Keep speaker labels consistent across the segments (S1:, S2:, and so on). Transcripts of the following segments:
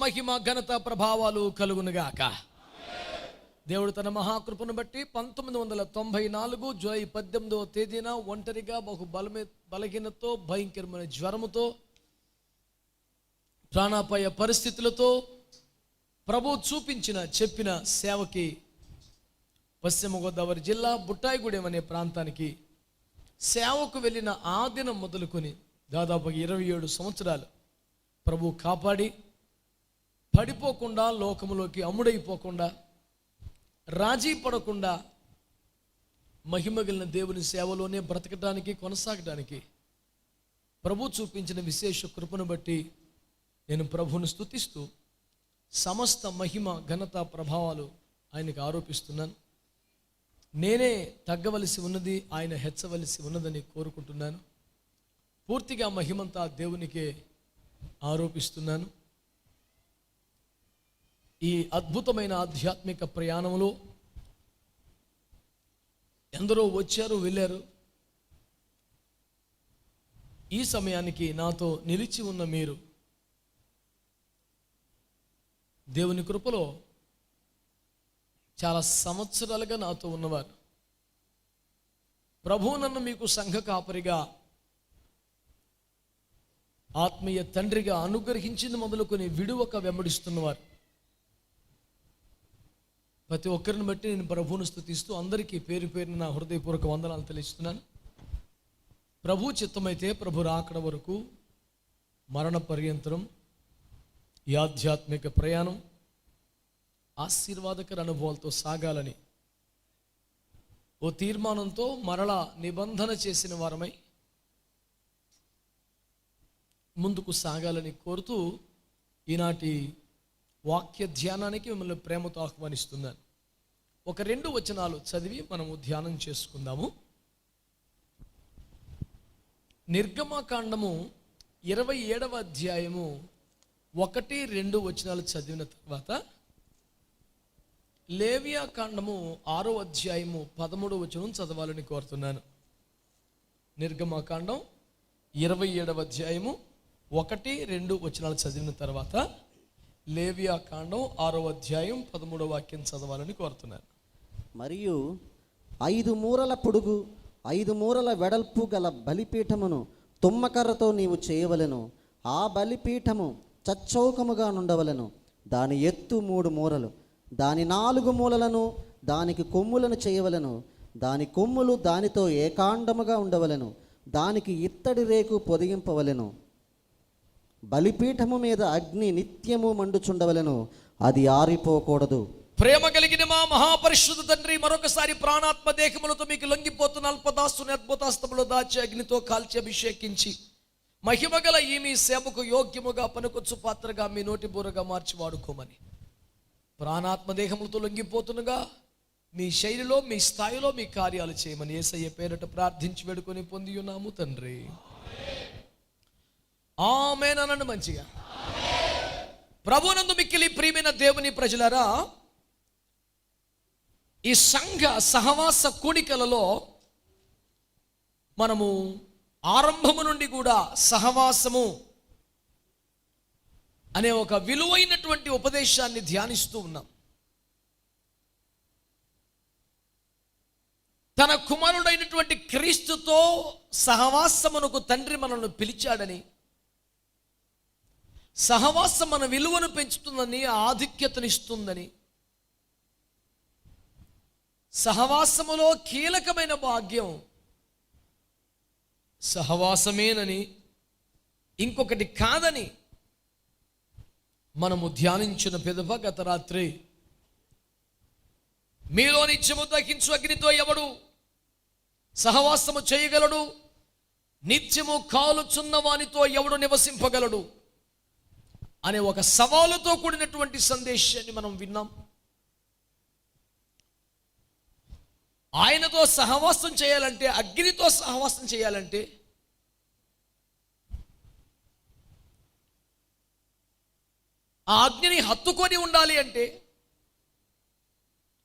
S1: మహిమ ఘనత ప్రభావాలు కలుగునుగాక. దేవుడు తన మహాకృపను బట్టి 1994 జూలై 18వ తేదీన ఒంటరిగా బలహీనతో భయంకరమైన జ్వరముతో ప్రాణాపాయ పరిస్థితులతో ప్రభు చెప్పిన సేవకి పశ్చిమ గోదావరి జిల్లా బుట్టాయిగూడెం అనే ప్రాంతానికి సేవకు వెళ్ళిన ఆ దినం మొదలుకొని దాదాపు 27 సంవత్సరాలు ప్రభు కాపాడి పడిపోకుండా, లోకములోకి అమ్ముడైపోకుండా, రాజీ పడకుండా మహిమగలిగిన దేవుని సేవలోనే బ్రతకడానికి, కొనసాగడానికి ప్రభు చూపించిన విశేష కృపను బట్టి నేను ప్రభువును స్తుతిస్తూ సమస్త మహిమ ఘనత ప్రభావాలు ఆయనకు ఆరోపిస్తున్నాను. నేనే తగ్గవలసి ఉన్నది, ఆయన హెచ్చవలసి ఉన్నదని కోరుకుంటున్నాను. పూర్తిగా మహిమంతా దేవునికే ఆరోపిస్తున్నాను. ఈ అద్భుతమైన ఆధ్యాత్మిక ప్రయాణంలో ఎందరో వచ్చారు, వెళ్ళారు. ఈ సమయానికి నాతో నిలిచి ఉన్న మీరు దేవుని కృపలో చాలా సంవత్సరాలుగా నాతో ఉన్నవారు. ప్రభువు నన్ను మీకు సంఘ కాపరిగా, ఆత్మీయ తండ్రిగా అనుగ్రహించింది మొదలుకొని విడువక వెంబడిస్తున్నవారు. ప్రతి ఒక్కరిని బట్టి నేను ప్రభువును స్తుతిస్తూ అందరికీ పేరు పేరున నా హృదయపూర్వక వందనాలు తెలుస్తున్నాను. ప్రభు చిత్తమైతే ప్రభు రాకడ వరకు మరణ పర్యంతరం ఈ ఆధ్యాత్మిక ప్రయాణం ఆశీర్వాదకర అనుభవాలతో సాగాలని ఓ తీర్మానంతో మరలా నిబంధన చేసిన వారమై ముందుకు సాగాలని కోరుతూ ఈనాటి వాక్య ధ్యానానికి మిమ్మల్ని ప్రేమతో ఆహ్వానిస్తున్నాను. ఒక 2 వచనాలు చదివి మనము ధ్యానం చేసుకుందాము. నిర్గమకాండము 27వ అధ్యాయము 1-2 వచనాలు చదివిన తర్వాత లేవియా కాండము 6వ అధ్యాయము 13వ వచనం చదవాలని కోరుతున్నాను. నిర్గమకాండం 27వ అధ్యాయము 1-2 వచనాలు చదివిన తర్వాత లేవియా కాండం 6వ అధ్యాయం 13వ వాక్యం చదవాలని కోరుతున్నాను.
S2: మరియు 5 మూరల పొడుగు 5 మూరల వెడల్పు గల బలిపీఠమును తుమ్మకర్రతో నీవు చేయవలెను. ఆ బలిపీఠము చచ్చౌకముగా నుండవలెను. దాని ఎత్తు 3 మూరలు, దాని 4 మూలలను దానికి కొమ్ములను చేయవలెను. దాని కొమ్ములు దానితో ఏకాండముగా ఉండవలెను. దానికి ఇత్తడి రేకు పొదిగింపవలెను. బలిపీఠము మీద అగ్ని నిత్యము మండుచుండవలెను, అది ఆరిపోకూడదు.
S1: ప్రేమ కలిగిన మా మహాపరిశుద్ధ తండ్రి, మరొకసారి ప్రాణాత్మ దేహములతో మీకు లొంగిపోతున్న అల్పదాస్తుని అద్భుతాస్తములో దాచి అగ్నితో కాల్చి అభిషేకించి మహిమగల ఈ మీ సేవకు యోగ్యముగా పనికొచ్చు పాత్రగా మీ నోటి బూరగా మార్చి వాడుకోమని ప్రాణాత్మ దేహములతో లొంగిపోతుండగా మీ శైలిలో, మీ స్థాయిలో మీ కార్యాలు చేయమని యేసయ్య పేరట ప్రార్థించి వేడుకొని పొంది ఉన్నాము తండ్రి. ఆమేన్ అనండి మంచిగా. ప్రభునందు మిక్కిలి ప్రియమైన దేవుని ప్రజలారా, ఈ సంఘ సహవాస కూడికలలో మనము ఆరంభము నుండి కూడా సహవాసము అనే ఒక విలువైనటువంటి ఉపదేశాన్ని ధ్యానిస్తూ ఉన్నాం. తన కుమారుడైనటువంటి క్రీస్తుతో సహవాసమునకు తండ్రి మనల్ని పిలిచాడని, సహవాసం మన విలువను పెంచుతుందని, ఆధిక్యతనిస్తుందని, సహవాసములో కీలకమైన భాగ్యం సహవాసమేనని, ఇంకొకటి కాదని మనము ధ్యానించిన పిదప గత రాత్రి మీలో నిత్యము దహించు అగ్నితో ఎవడు సహవాసము చేయగలడు, నిత్యము కాలుచున్న వానితో ఎవడు నివసింపగలడు అనే ఒక సవాలుతో కూడినటువంటి సందేశాన్ని మనం విన్నాం. ఆయనతో సహవాసం చేయాలంటే, అగ్నితో సహవాసం చేయాలంటే ఆ అగ్నిని హత్తుకొని ఉండాలి అంటే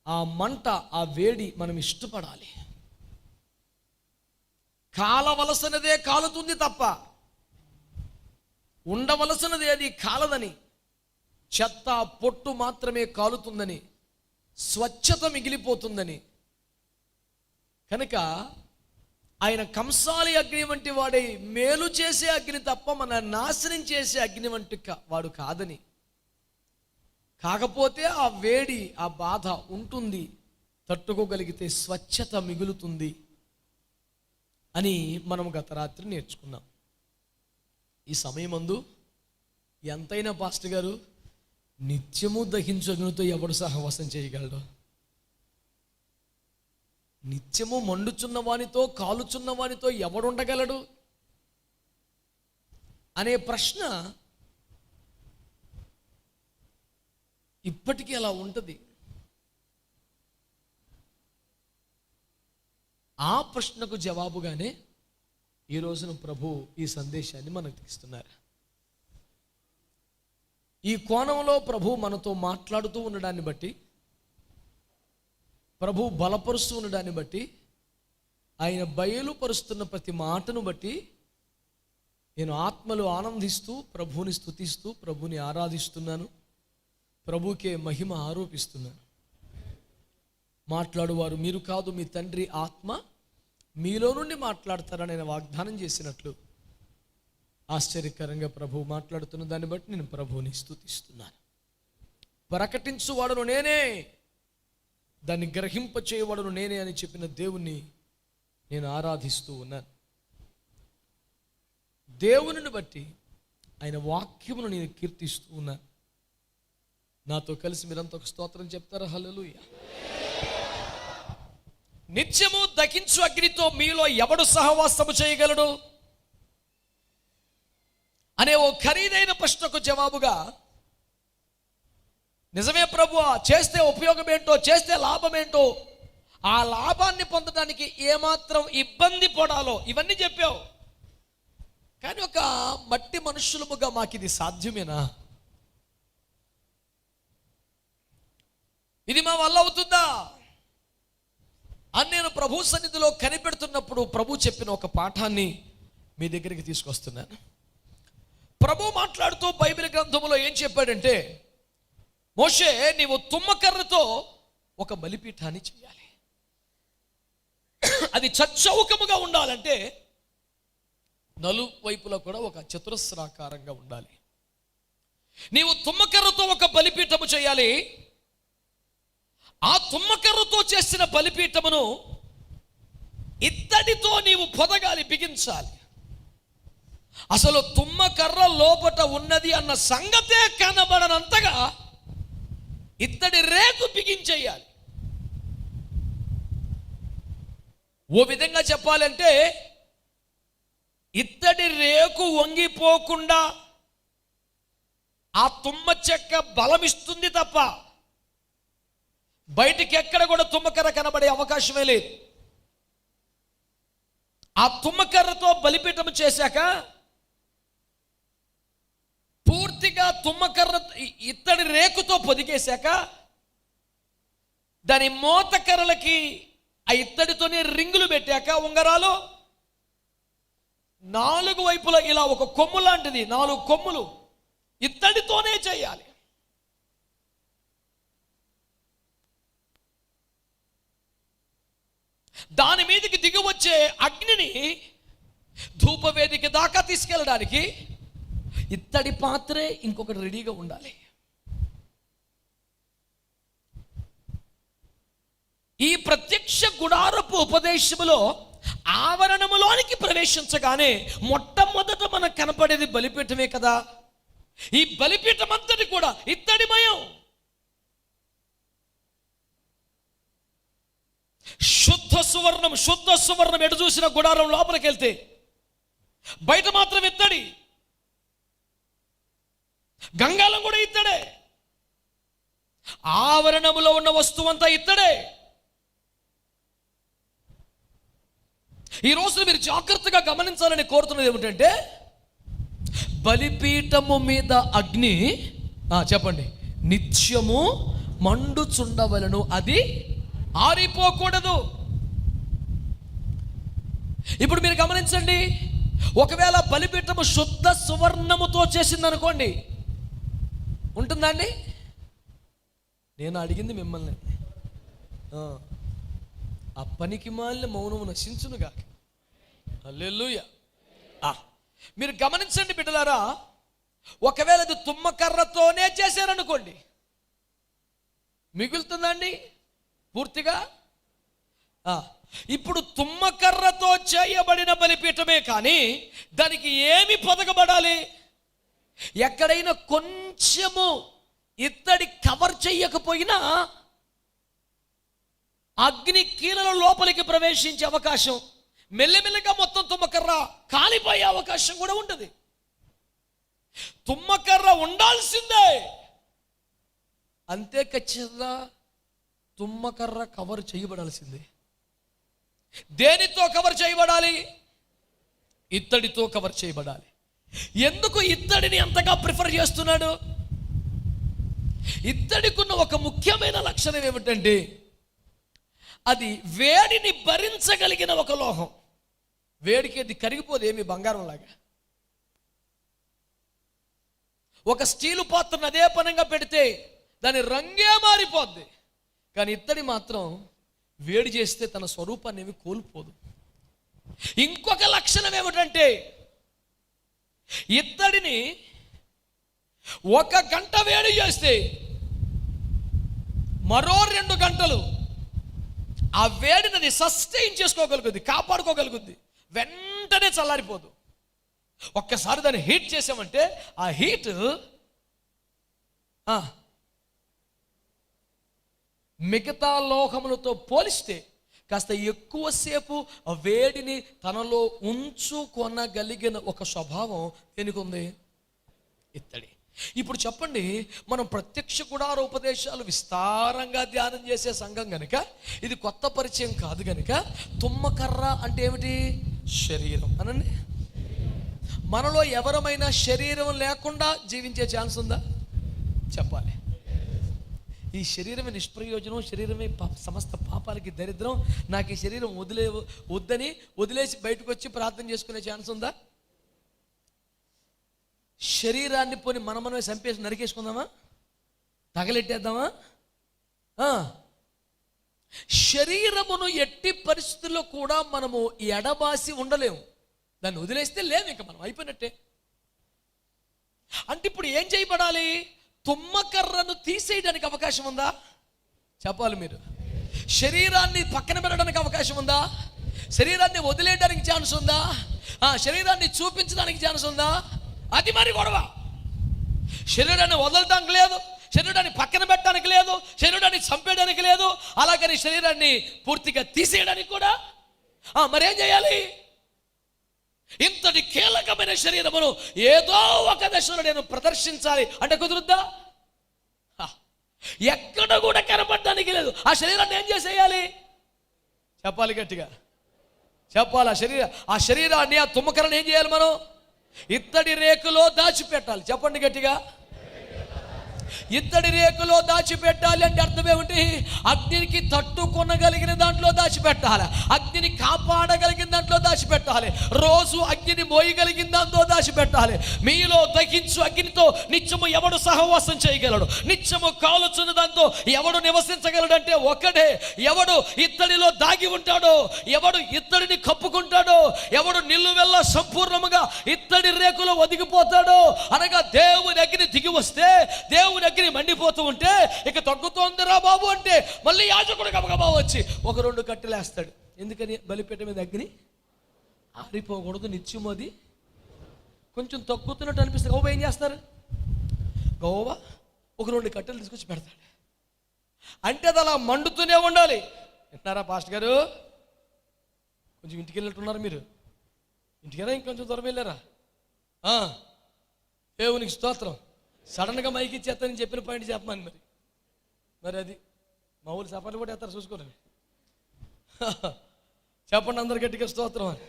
S1: ఆ మంట, ఆ వేడి మనం ఇష్టపడాలి. కాలవలసినదే కాలుతుంది తప్ప ఉండవలసినది అది కాలదని చెత్త పొట్టు మాత్రమే కాలుతుందని, స్వచ్ఛత మిగిలిపోతుందని. కనుక ఆయన కంసాలి అగ్ని వంటి వాడే, మేలు చేసే అగ్ని తప్ప మన నాశనం చేసే అగ్ని వంటి వాడు కాదని. కాకపోతే ఆ వేడి, ఆ బాధ ఉంటుంది, తట్టుకోగలిగితే స్వచ్ఛత మిగులుతుంది అని మనం గత రాత్రి నేర్చుకున్నాం. ఈ సమయమందు ఎంతైనా పాస్టర్ గారు, నిత్యము దహించు అగ్నితో ఎవడు సహవాసం చేయగలడు? నిత్యము మండుచున్న వానితో, కాలుచున్న వానితో ఎవడుండగలడు అనే ప్రశ్న ఇప్పటికీ అలా ఉంటుంది. ఆ ప్రశ్నకు జవాబుగానే ఈ రోజున ప్రభు ఈ సందేశాన్ని మనకు ఇస్తున్నారు. ఈ కోణంలో ప్రభు మనతో మాట్లాడుతూ ఉండడాన్ని బట్టి, ప్రభు బలపరుస్తూ ఉండడాన్ని బట్టి, ఆయన బయలుపరుస్తున్న ప్రతి మాటను బట్టి నేను ఆత్మలో ఆనందిస్తూ, ప్రభువుని స్తుతిస్తూ, ప్రభుని ఆరాధిస్తున్నాను, ప్రభుకే మహిమ ఆరోపిస్తున్నాను. మాట్లాడువారు మీరు కాదు, మీ తండ్రి ఆత్మ మీలో నుండి మాట్లాడతారని నేను వాగ్దానం చేసినట్లు ఆశ్చర్యకరంగా ప్రభు మాట్లాడుతున్న దాన్ని బట్టి నేను ప్రభువుని స్తుతిస్తున్నాను. ప్రకటించువాడును నేనే, దాన్ని గ్రహింపచేయవాడును నేనే అని చెప్పిన దేవుణ్ణి నేను ఆరాధిస్తూ ఉన్నాను. దేవునిని బట్టి ఆయన వాక్యమును నేను కీర్తిస్తూ ఉన్నాను. నాతో కలిసి మీరంతా ఒక స్తోత్రం చెప్తారా? హల్లెలూయా. నిత్యము దహించు అగ్నితో మీలో ఎవడు సహవాసము చేయగలడు అనే ఓ ఖరీదైన ప్రశ్నకు జవాబుగా, నిజమే ప్రభువా, చేస్తే ఉపయోగం ఏంటో, చేస్తే లాభం ఏంటో, ఆ లాభాన్ని పొందడానికి ఏమాత్రం ఇబ్బంది పడాలో ఇవన్నీ చెప్పావు. కానీ ఒక మట్టి మనుషులముగా మాకు ఇది సాధ్యమేనా? ఇది మా వల్ల అవుతుందా అని నేను ప్రభు సన్నిధిలో కనిపెడుతున్నప్పుడు ప్రభు చెప్పిన ఒక పాఠాన్ని మీ దగ్గరికి తీసుకొస్తున్నాను. ప్రభు మాట్లాడుతూ బైబిల్ గ్రంథంలో ఏం చెప్పాడంటే, మోషే నీవు తుమ్మకర్రతో ఒక బలిపీఠాన్ని చేయాలి. అది చచ్చౌకముగా ఉండాలంటే నలువైపులా కూడా ఒక చతురస్రాకారంగా ఉండాలి. నీవు తుమ్మకర్రతో ఒక బలిపీఠము చేయాలి. ఆ తుమ్మకర్రతో చేసిన బలిపీఠమును ఇత్తడితో నీవు పొదగాలి, బిగించాలి. అసలు తుమ్మకర్ర లోపట ఉన్నది అన్న సంగతే కనబడనంతగా ఇత్తడి రేకు బిగించేయాలి. ఓ విధంగా చెప్పాలంటే ఇత్తడి రేకు వంగిపోకుండా ఆ తుమ్మ చెక్క బలమిస్తుంది తప్ప బయటికి ఎక్కడ కూడా తుమ్మకర్ర కనబడే అవకాశమే లేదు. ఆ తుమ్మకర్రతో బలిపీఠం చేశాక పూర్తిగా తుమ్మకర్ర ఇత్తడి రేకుతో పొదిగేశాక దాని మోతకర్రలకి ఆ ఇత్తడితోనే రింగులు పెట్టాక ఉంగరాలు 4 వైపులా ఇలా ఒక కొమ్ము లాంటిది 4 కొమ్ములు ఇత్తడితోనే చేయాలి. దాని మీదకి దిగి వచ్చే అగ్నిని ధూపవేదిక దాకా తీసుకెళ్ళడానికి ఇత్తడి పాత్రే ఇంకొకటి రెడీగా ఉండాలి. ఈ ప్రత్యక్ష గుడారపు ఉపదేశములో ఆవరణములోనికి ప్రవేశించగానే మొట్టమొదట మనకు కనపడేది బలిపీఠమే కదా. ఈ బలిపీఠం అంతటి కూడా ఇత్తడిమయం. శుద్ధ సువర్ణం ఎటు చూసిన గుడారం లోపలికి వెళ్తే బయట మాత్రం ఇత్తడి. గంగాలం కూడా ఇత్తడే. ఆవరణములో ఉన్న వస్తువంతా ఇత్తడే. ఈ రోజు మీరు జాగ్రత్తగా గమనించాలని కోరుతున్నది ఏమిటంటే, బలిపీఠము మీద అగ్ని చెప్పండి నిత్యము మండుచుండవలను, అది ఆరిపోకూడదు. ఇప్పుడు మీరు గమనించండి, ఒకవేళ బలిపీఠము శుద్ధ సువర్ణముతో చేసిందనుకోండి, ఉంటుందా అండి? నేను అడిగింది మిమ్మల్ని. ఆ పనికి మాలిన మౌనము నశించునుగా. హల్లెలూయా. మీరు గమనించండి బిడ్డలారా, ఒకవేళ అది తుమ్మకర్రతోనే చేశారనుకోండి, మిగులుతుందండి పూర్తిగా? ఇప్పుడు తుమ్మకర్రతో చేయబడిన బలిపీఠమే కానీ దానికి ఏమి పొదగబడాలి? ఎక్కడైనా కొంచెము ఇత్తడి కవర్ చెయ్యకపోయినా అగ్ని కీలల లోపలికి ప్రవేశించే అవకాశం, మెల్లమెల్లగా మొత్తం తుమ్మకర్ర కాలిపోయే అవకాశం కూడా ఉంటుంది. తుమ్మకర్ర ఉండాల్సిందే, అంతే ఖచ్చితంగా తుమ్మకర్ర కవర్ చేయబడాల్సిందే. దేనితో కవర్ చేయబడాలి? ఇత్తడితో కవర్ చేయబడాలి. ఎందుకు ఇత్తడిని అంతగా ప్రిఫర్ చేస్తున్నాడు? ఇత్తడికున్న ఒక ముఖ్యమైన లక్షణం ఏమిటంటే అది వేడిని భరించగలిగిన ఒక లోహం. వేడికి అది కరిగిపోదు, ఏమి బంగారం లాగా. ఒక స్టీలు పాత్రను అదే పనంగా పెడితే దాని రంగే మారిపోద్ది, కానీ ఇత్తడి మాత్రం వేడి చేస్తే తన స్వరూపాన్ని ఏమి కోల్పోదు. ఇంకొక లక్షణం ఏమిటంటే ఇత్తడిని 1 గంట వేడి చేస్తే మరో 2 గంటలు ఆ వేడిని సస్టైన్ చేసుకోగలుగుద్ది, కాపాడుకోగలుగుద్ది. వెంటనే చల్లారిపోదు. ఒక్కసారి దాన్ని హీట్ చేసామంటే ఆ హీట్ మిగతా లోహములతో పోలిస్తే కాస్త ఎక్కువసేపు ఆ వేడిని తనలో ఉంచుకొనగలిగిన ఒక స్వభావం దేనికి ఉంది? ఇత్తడి. ఇప్పుడు చెప్పండి, మనం ప్రత్యక్ష గుడార ఉపదేశాలు విస్తారంగా ధ్యానం చేసే సంఘం గనుక, ఇది కొత్త పరిచయం కాదు గనుక, తుమ్మకర్ర అంటే ఏమిటి? శరీరం అనండి. మనలో ఎవరమైనా శరీరం లేకుండా జీవించే ఛాన్స్ ఉందా? చెప్పాలి. ఈ శరీరమే నిష్ప్రయోజనం, శరీరమే సమస్త పాపాలకి దరిద్రం, నాకు ఈ శరీరం వద్దని వదిలేసి బయటకు వచ్చి ప్రార్థన చేసుకునే ఛాన్స్ ఉందా? శరీరాన్ని పోని మనమే చంపేసి నరికేసుకుందామా? తగలెట్టేద్దామా? శరీరమును ఎట్టి పరిస్థితుల్లో కూడా మనము ఎడబాసి ఉండలేము. దాన్ని వదిలేస్తే లేము, ఇంకా మనం అయిపోయినట్టే. అంటే ఇప్పుడు ఏం చేయబడాలి? తుమ్మకర్రను తీసేయడానికి అవకాశం ఉందా? చెప్పాలి మీరు. శరీరాన్ని పక్కన పెట్టడానికి అవకాశం ఉందా? శరీరాన్ని వదిలేయడానికి ఛాన్స్ ఉందా? శరీరాన్ని చూపించడానికి ఛాన్స్ ఉందా? అది మరి గొడవ. శరీరాన్ని వదలడానికి లేదు, శరీరాన్ని పక్కన పెట్టడానికి లేదు, శరీరాన్ని చంపేయడానికి లేదు, అలాగని శరీరాన్ని పూర్తిగా తీసేయడానికి కూడా. మరేం చేయాలి? ఇంతటి కీలకమైన శరీరమును ఏదో ఒక దశలో నేను ప్రదర్శించాలి అంటే కుదురుద్దా? ఎక్కడ కూడా కనపడడానికి లేదు. ఆ శరీరాన్ని ఏం చేసేయాలి? చెప్పాలి గట్టిగా, చెప్పాలి. ఆ శరీరాన్ని, ఆ తుమ్మకరను ఏం చేయాలి? మనం ఇత్తడి రేకులో దాచిపెట్టాలి. చెప్పండి గట్టిగా. ఇత్తడి రేకులో దాచిపెట్టాలి అంటే అర్థం ఏమిటి? అగ్నికి తట్టుకొనగలిగిన దాంట్లో దాచిపెట్టాలి, అగ్నిని కాపాడగలిగిన దాంట్లో దాచిపెట్టాలి, రోజు అగ్నిని మోయగలిగిన దాంతో దాచిపెట్టాలి. మీలో దహించు అగ్నితో నిత్యము ఎవడు సహవాసం చేయగలడు? నిత్యము కాలుచున్న దాంతో ఎవడు నివసించగలడంటే ఒక్కడే. ఎవడు ఇత్తడిలో దాగి ఉంటాడో, ఎవడు ఇత్తడిని కప్పుకుంటాడో, ఎవడు నిలువెల్ల సంపూర్ణముగా ఇత్తడి రేకులో ఒదిగిపోతాడో, అనగా దేవుని అగ్ని దిగి వస్తే, దేవుని అగ్ని మండిపోతూ ఉంటే ఇక తగ్గుతోందిరా బాబు అంటే మళ్ళీ యాజకుడు గబగబా వచ్చి 1-2 కట్టెలు వేస్తాడు. ఎందుకని? బలిపీఠం మీద అగ్ని ఆరిపోకూడదు. నిత్యం అది కొంచెం తగ్గుతున్నట్టు అనిపిస్తుంది. గోవా ఏం చేస్తారు? గోవా 1-2 కట్టెలు తీసుకొచ్చి పెడతాడు. అంటే అది అలా మండుతూనే ఉండాలి. వింటున్నారా పాస్టర్ గారు? కొంచెం ఇంటికి వెళ్ళినట్టున్నారు మీరు. ఇంటికైనా ఇంకొంచెం దూరం వెళ్ళారా? దేవునికి స్తోత్రం. సడన్గా మైకి ఇచ్చేస్తానని చెప్పిన పాయింట్ చెప్పమని మరి అది మా ఊళ్ళు సఫర్లు కూడా వేస్తారు, చూసుకోరండి. చెప్పండి అందరు గట్టిగా స్తోత్రం అని.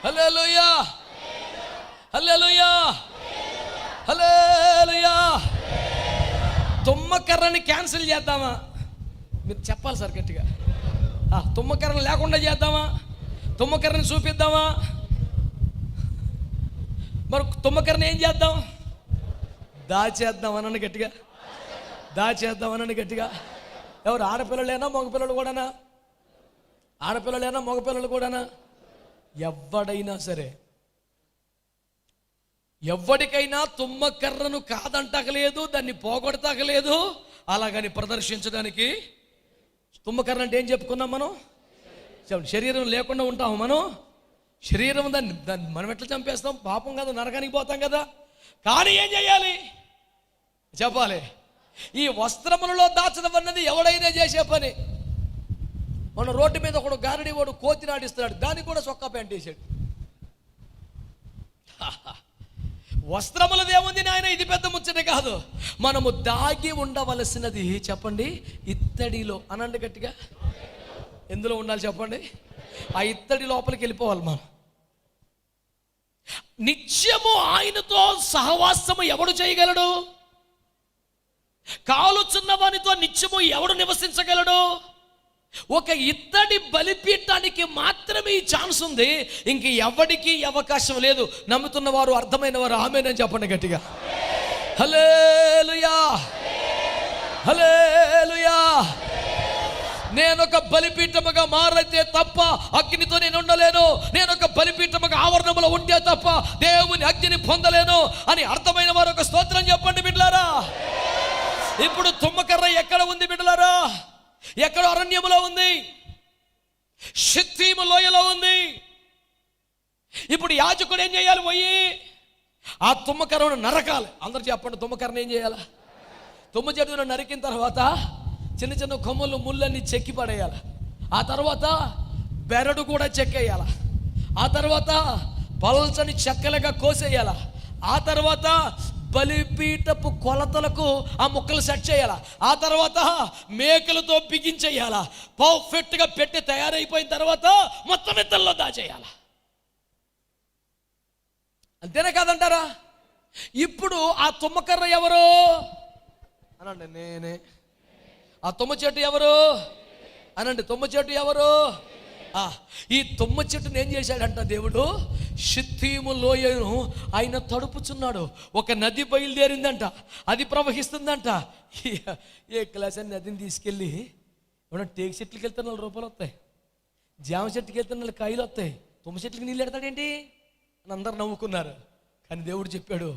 S1: హల్లెలూయా, హల్లెలూయా, హల్లెలూయా. తుమ్మకర్రని క్యాన్సిల్ చేద్దామా? మీరు చెప్పాలి సార్ గట్టిగా. తుమ్మకర్రని లేకుండా చేద్దామా? తుమ్మకర్రని చూపిద్దామా? మరి తుమ్మకర్రని ఏం చేద్దాం? దాచేద్దామనని గట్టిగా, దాచేద్దామనని గట్టిగా. ఎవరు? ఆడపిల్లలేనా మగపిల్లలు కూడానా? ఆడపిల్లలేనా మగపిల్లలు కూడానా? ఎవడైనా సరే, ఎవరికైనా తుమ్మకర్రను కాదంటకలేదు, దాన్ని పోగొడతాకలేదు. అలాగని ప్రదర్శించడానికి తుమ్మకర్ర అంటే ఏం చెప్పుకున్నాం మనం? శరీరం లేకుండా ఉంటాము మనం. శరీరం దాన్ని మనం ఎట్లా చంపేస్తాం? పాపం కదా, నరకానికి పోతాం కదా. కానీ ఏం చేయాలి చెప్పాలి? ఈ వస్త్రములలో దాచడం అన్నది ఎవడైనా చేసే పని. మన రోడ్డు మీద ఒకడు గారడి వాడు కోతి నాటిస్తున్నాడు, దానికి కూడా చొక్కా ప్యాంట్ వేసాడు. వస్త్రములది ఏముంది నాయన, ఇది పెద్ద ముచ్చట కాదు. మనము దాగి ఉండవలసినది చెప్పండి, ఇత్తడిలో. అనండి గట్టిగా. ఎందులో ఉండాలి చెప్పండి? ఆ ఇత్తడి లోపలికి వెళ్ళిపోవాలి మనం. నిత్యము ఆయనతో సహవాసము ఎవడు చేయగలడు? కాలుచున్న వానితో నిత్యము ఎవడు నివసించగలడు? ఒక ఇత్తడి బలిపీఠానికి మాత్రమే ఈ ఛాన్స్ ఉంది, ఇంక ఎవడికి అవకాశం లేదు. నమ్ముతున్న వారు, అర్థమైన వారు ఆమేన్ చెప్పండి గట్టిగా. హల్లెలూయా, హల్లెలూయా. నేనొక బలిపీఠముగా మారైతే తప్ప అగ్నితో నేను ఉండలేను, నేనొక బలిపీఠముగా ఆవరణములో ఉంటే తప్ప దేవుని అగ్నిని పొందలేను అని అర్థమైన వారు ఒక స్తోత్రం చెప్పండి బిడ్డలారా. ఇప్పుడు తుమ్మకర్ర ఎక్కడ ఉంది బిడ్డలారా? ఎక్కడ? అరణ్యములో ఉంది, షిత్తీము లోయలో ఉంది. ఇప్పుడు యాజకుడు ఏం చేయాలి? పోయి ఆ తుమ్మకర్రను నరకాలి. అందరూ చెప్పండి, తుమ్మకర్రను ఏం చేయాలి? తుమ్మ చెట్టును నరికిన తర్వాత చిన్న చిన్న కొమ్మలు ముళ్ళన్నీ చెక్కి పడేయాలి. ఆ తర్వాత బెరడు కూడా చెక్కేయాల. ఆ తర్వాత పల్చని చెక్కలుగా కోసేయాల. ఆ తర్వాత బలిపీఠపు కొలతలకు ఆ ముక్కలు సెట్ చేయాల. ఆ తర్వాత మేకలతో బిగించేయాల. పర్ఫెక్ట్గా పెట్టి తయారైపోయిన తర్వాత మొత్తం ఇత్తల్లో దాచేయాల. అంతేనే కాదంటారా? ఇప్పుడు ఆ తుమ్మకర్ర ఎవరు అనండి? నేనే. ఆ తుమ్మ చెట్టు ఎవరు అనండి? తుమ్మ చెట్టు ఎవరు? ఈ తుమ్మ చెట్టును ఏం చేశాడంట దేవుడు? షిత్తీము లోయను ఆయన తడుపుచున్నాడు. ఒక నది బయలుదేరిందంట, అది ప్రవహిస్తుందంట. ఏ క్లాస్ అని నదిని తీసుకెళ్ళి ఏమన్నా టేకు చెట్లకి వెళ్తే 4 రూపాయలు వస్తాయి, జామ చెట్టుకి వెళ్తే 4 కాయలు వస్తాయి, తుమ్మ చెట్లకి నీళ్ళు ఎడతాడేంటి అని అందరు నవ్వుకున్నారు. కానీ దేవుడు చెప్పాడు,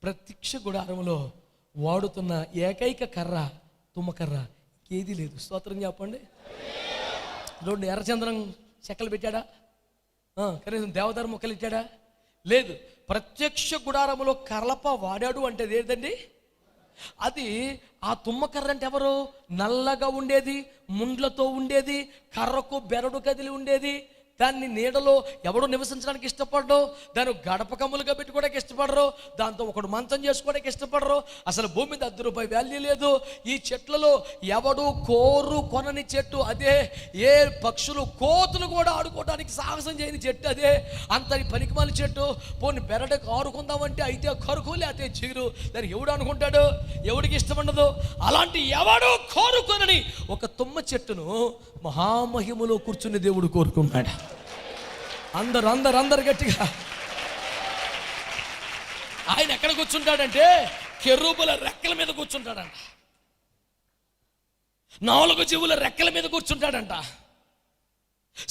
S1: ప్రత్యక్ష గుడారంలో వాడుతున్న ఏకైక కర్ర తుమ్మకర్ర, ఏది లేదు. స్తోత్రం చెప్పండి. 2 ఎర్రచంద్రం చెక్కలు పెట్టాడా? కనీసం దేవదారు మొక్కలు ఇచ్చాడా? లేదు. ప్రత్యక్ష గుడారములో కలప వాడాడు అంటే ఏదండి? అది ఆ తుమ్మకర్ర అంటే ఎవరు? నల్లగా ఉండేది, ముండ్లతో ఉండేది, కర్రకు బెరడు కదిలి ఉండేది. దాన్ని నీడలో ఎవడు నివసించడానికి ఇష్టపడరు, దాన్ని గడపకమ్ములుగా పెట్టుకోవడానికి ఇష్టపడరు, దాంతో ఒకడు మంచం చేసుకోవడానికి ఇష్టపడరు. అసలు భూమి మీద ₹10 వాల్యూ లేదు. ఈ చెట్లలో ఎవడు కోరు కొనని చెట్టు అదే. ఏ పక్షులు, కోతులు కూడా ఆడుకోవడానికి సాహసం చేయని చెట్టు అదే. అంతటి పనికిమాలి చెట్టు. పోనీ బెరడకు ఆడుకుందామంటే అయితే కరుకు, లేకపోతే చిగురు. దాన్ని ఎవడు అనుకుంటాడు? ఎవడికి ఇష్టం ఉండదు. అలాంటి ఎవడు కోరుకొనని ఒక తుమ్మ చెట్టును మహామహిమలో కూర్చుని దేవుడు కోరుకున్నాడు. అందరు అందరు అందరు గట్టిగా. ఆయన ఎక్కడ కూర్చుంటాడంటే కెరూబుల రెక్కల మీద కూర్చుంటాడంట. 4 జీవుల రెక్కల మీద కూర్చుంటాడంట.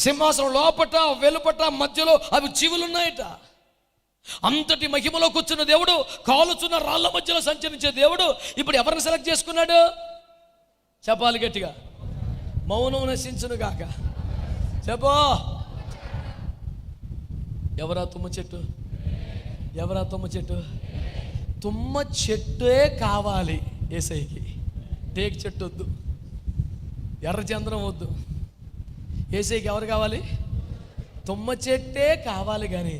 S1: సింహాసనం లోపట వెలుపట మధ్యలో అవి జీవులున్నాయట. అంతటి మహిమలో కూర్చున్న దేవుడు, కాలుచున్న రాళ్ల మధ్యలో సంచరించే దేవుడు ఇప్పుడు ఎవరిని సెలెక్ట్ చేసుకున్నాడు? చెప్పాలి గట్టిగా. మౌనం నశించును గాక. చెప్పో, ఎవరా తుమ్మ చెట్టు? ఎవరా తుమ్మ చెట్టు? తుమ్మ చెట్టే కావాలి యేసయ్యకి. టేకు చెట్టు వద్దు, ఎర్రచంద్రం వద్దు. యేసయ్యకి ఎవరు కావాలి? తుమ్మ చెట్టే కావాలి. కానీ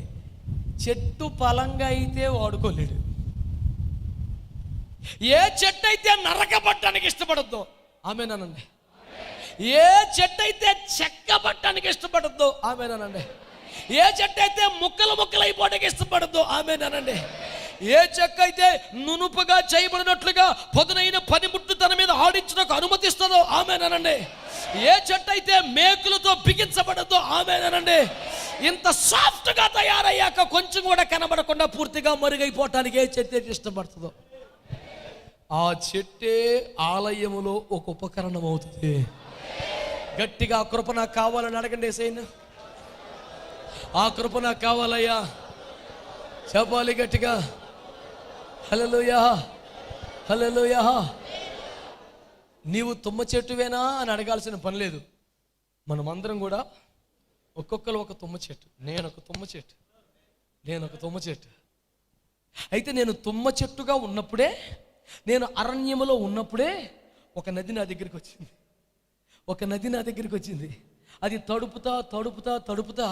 S1: చెట్టు ఫలంగా అయితే వాడుకోలేడు. ఏ చెట్టు అయితే నరకబట్టడానికి ఇష్టపడద్దు ఆమేనండి. ఏ చెట్టు అయితే చెక్కబట్టడానికి ఇష్టపడద్దు ఆమేనండి. ఏ చెట్టు అయితే ముక్కలు ముక్కలు అయిపోవడానికి ఇష్టపడద్దు ఆమేనండి. ఏ చెక్క అయితే నునుపుగా చేయబడినట్లుగా పదునైన పనిముట్టు తన మీద ఆడించడానికి అనుమతిస్తుందో ఆమేనండి. ఏ చెట్టు అయితే మేకులతో బిగించబడద్దో ఆమేనండి. ఇంత సాఫ్ట్గా తయారయ్యాక కొంచెం కూడా కనబడకుండా పూర్తిగా మరుగైపోవటానికి ఏ చెట్టు అయితే ఇష్టపడుతుందో ఆ చెట్టే ఆలయములో ఒక ఉపకరణం అవుతుంది. గట్టిగా ఆ కృప నాకు కావాలని అడగండి యేసయ్యను. ఆ కృప నాకు కావాలయ్యా చెప్పాలి గట్టిగా. హల్లెలూయా, హల్లెలూయా. నీవు తుమ్మ చెట్టువేనా అని అడగాల్సిన పని లేదు. మనమందరం కూడా ఒక్కొక్కరు ఒక తుమ్మ చెట్టు. నేను ఒక తుమ్మ చెట్టు. అయితే నేను తుమ్మ చెట్టుగా ఉన్నప్పుడే, నేను అరణ్యములో ఉన్నప్పుడే ఒక నది నా దగ్గరికి వచ్చింది. అది తడుపుతా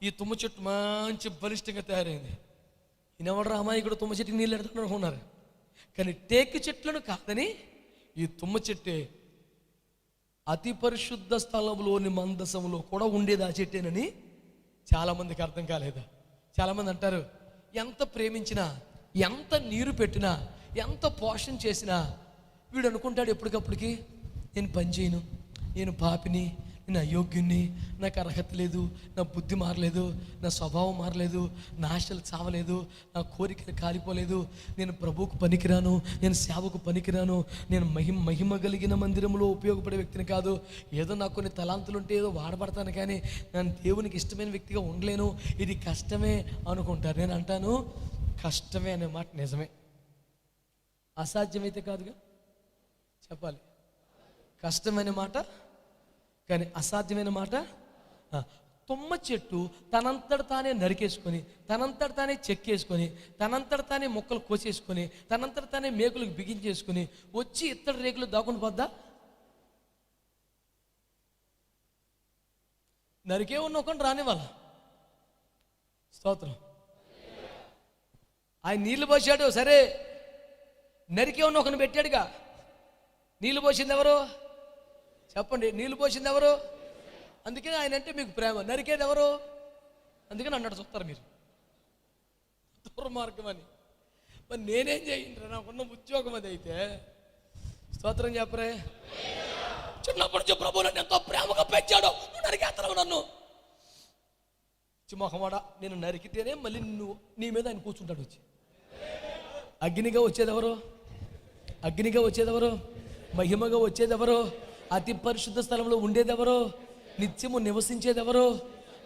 S1: ఈ తుమ్మ చెట్టు మంచి బలిష్టంగా తయారైంది. ఈయనెవడు రామాయకుడు తుమ్మ చెట్టుకి నీళ్ళు ఎడుతున్నాడు అనుకున్నారు. కానీ టేకు చెట్లను కాదని ఈ తుమ్మ చెట్టే అతి పరిశుద్ధ స్థలంలోని మందసంలో కూడా ఉండేది ఆ చెట్టేనని చాలామందికి అర్థం కాలేదా? చాలామంది అంటారు, ఎంత ప్రేమించినా, ఎంత నీరు పెట్టినా, ఎంత పోషణ చేసినా వీడు అనుకుంటాడు ఎప్పటికప్పటికి, నేను పని చేయను, నేను పాపిని, నేను అయోగ్యుణ్ణి, నాకు అర్హత లేదు, నా బుద్ధి మారలేదు, నా స్వభావం మారలేదు, నా ఆశలు చావలేదు, నా కోరికలు కాలిపోలేదు, నేను ప్రభువుకు పనికిరాను, నేను సేవకు పనికిరాను, నేను మహిమ కలిగిన మందిరంలో ఉపయోగపడే వ్యక్తిని కాదు, ఏదో నాకు కొన్ని తలాంతులు ఉంటే ఏదో వాడబడతాను, కానీ నేను దేవునికి ఇష్టమైన వ్యక్తిగా ఉండలేను, ఇది కష్టమే అనుకుంటారు. నేను అంటాను, కష్టమే అనే మాట నిజమే, అసాధ్యమైతే కాదుగా చెప్పాలి. కష్టమైన మాట కానీ అసాధ్యమైన మాట. తుమ్మ చెట్టు తనంతట తానే నరికేసుకొని, తనంతట తానే చెక్కేసుకొని, తనంతట తానే మొక్కలు కోసేసుకొని, తనంతట తానే మేకులకు బిగించేసుకొని వచ్చి ఇత్తడి రేకులు దాక్కుని పోద్దా? నరికే ఉన్న ఒకటి రానివ్వాల. స్తోత్రం. ఆయన నీళ్లు పోసాడు, సరే, నరికే ఉన్న ఒకరిని పెట్టాడుగా. నీళ్లు పోసింది ఎవరు చెప్పండి? నీళ్లు పోసింది ఎవరు? అందుకే ఆయన అంటే మీకు ప్రేమ. నరికేది ఎవరు? అందుకని అన్నట్టు చూస్తారు మీరు, దుర్మార్గం అని. మరి నేనేం చేయండి, నాకున్న ఉద్యోగం అది. అయితే స్తోత్రం చెప్పరే. చిన్నప్పటి నుంచి ప్రభు నన్ను ఎంతో ప్రేమగా పెంచాడు, నువ్వు నరికేస్తావు నన్ను. చిమ్మొహమాడా, నేను నరికితేనే మళ్ళీ నువ్వు నీ మీద ఆయన కూర్చుంటాడు వచ్చి. అగ్నిగా వచ్చేదెవరు? మహిమగా వచ్చేదెవరు? అతి పరిశుద్ధ స్థలంలో ఉండేదెవరు? నిత్యము నివసించేదెవరు?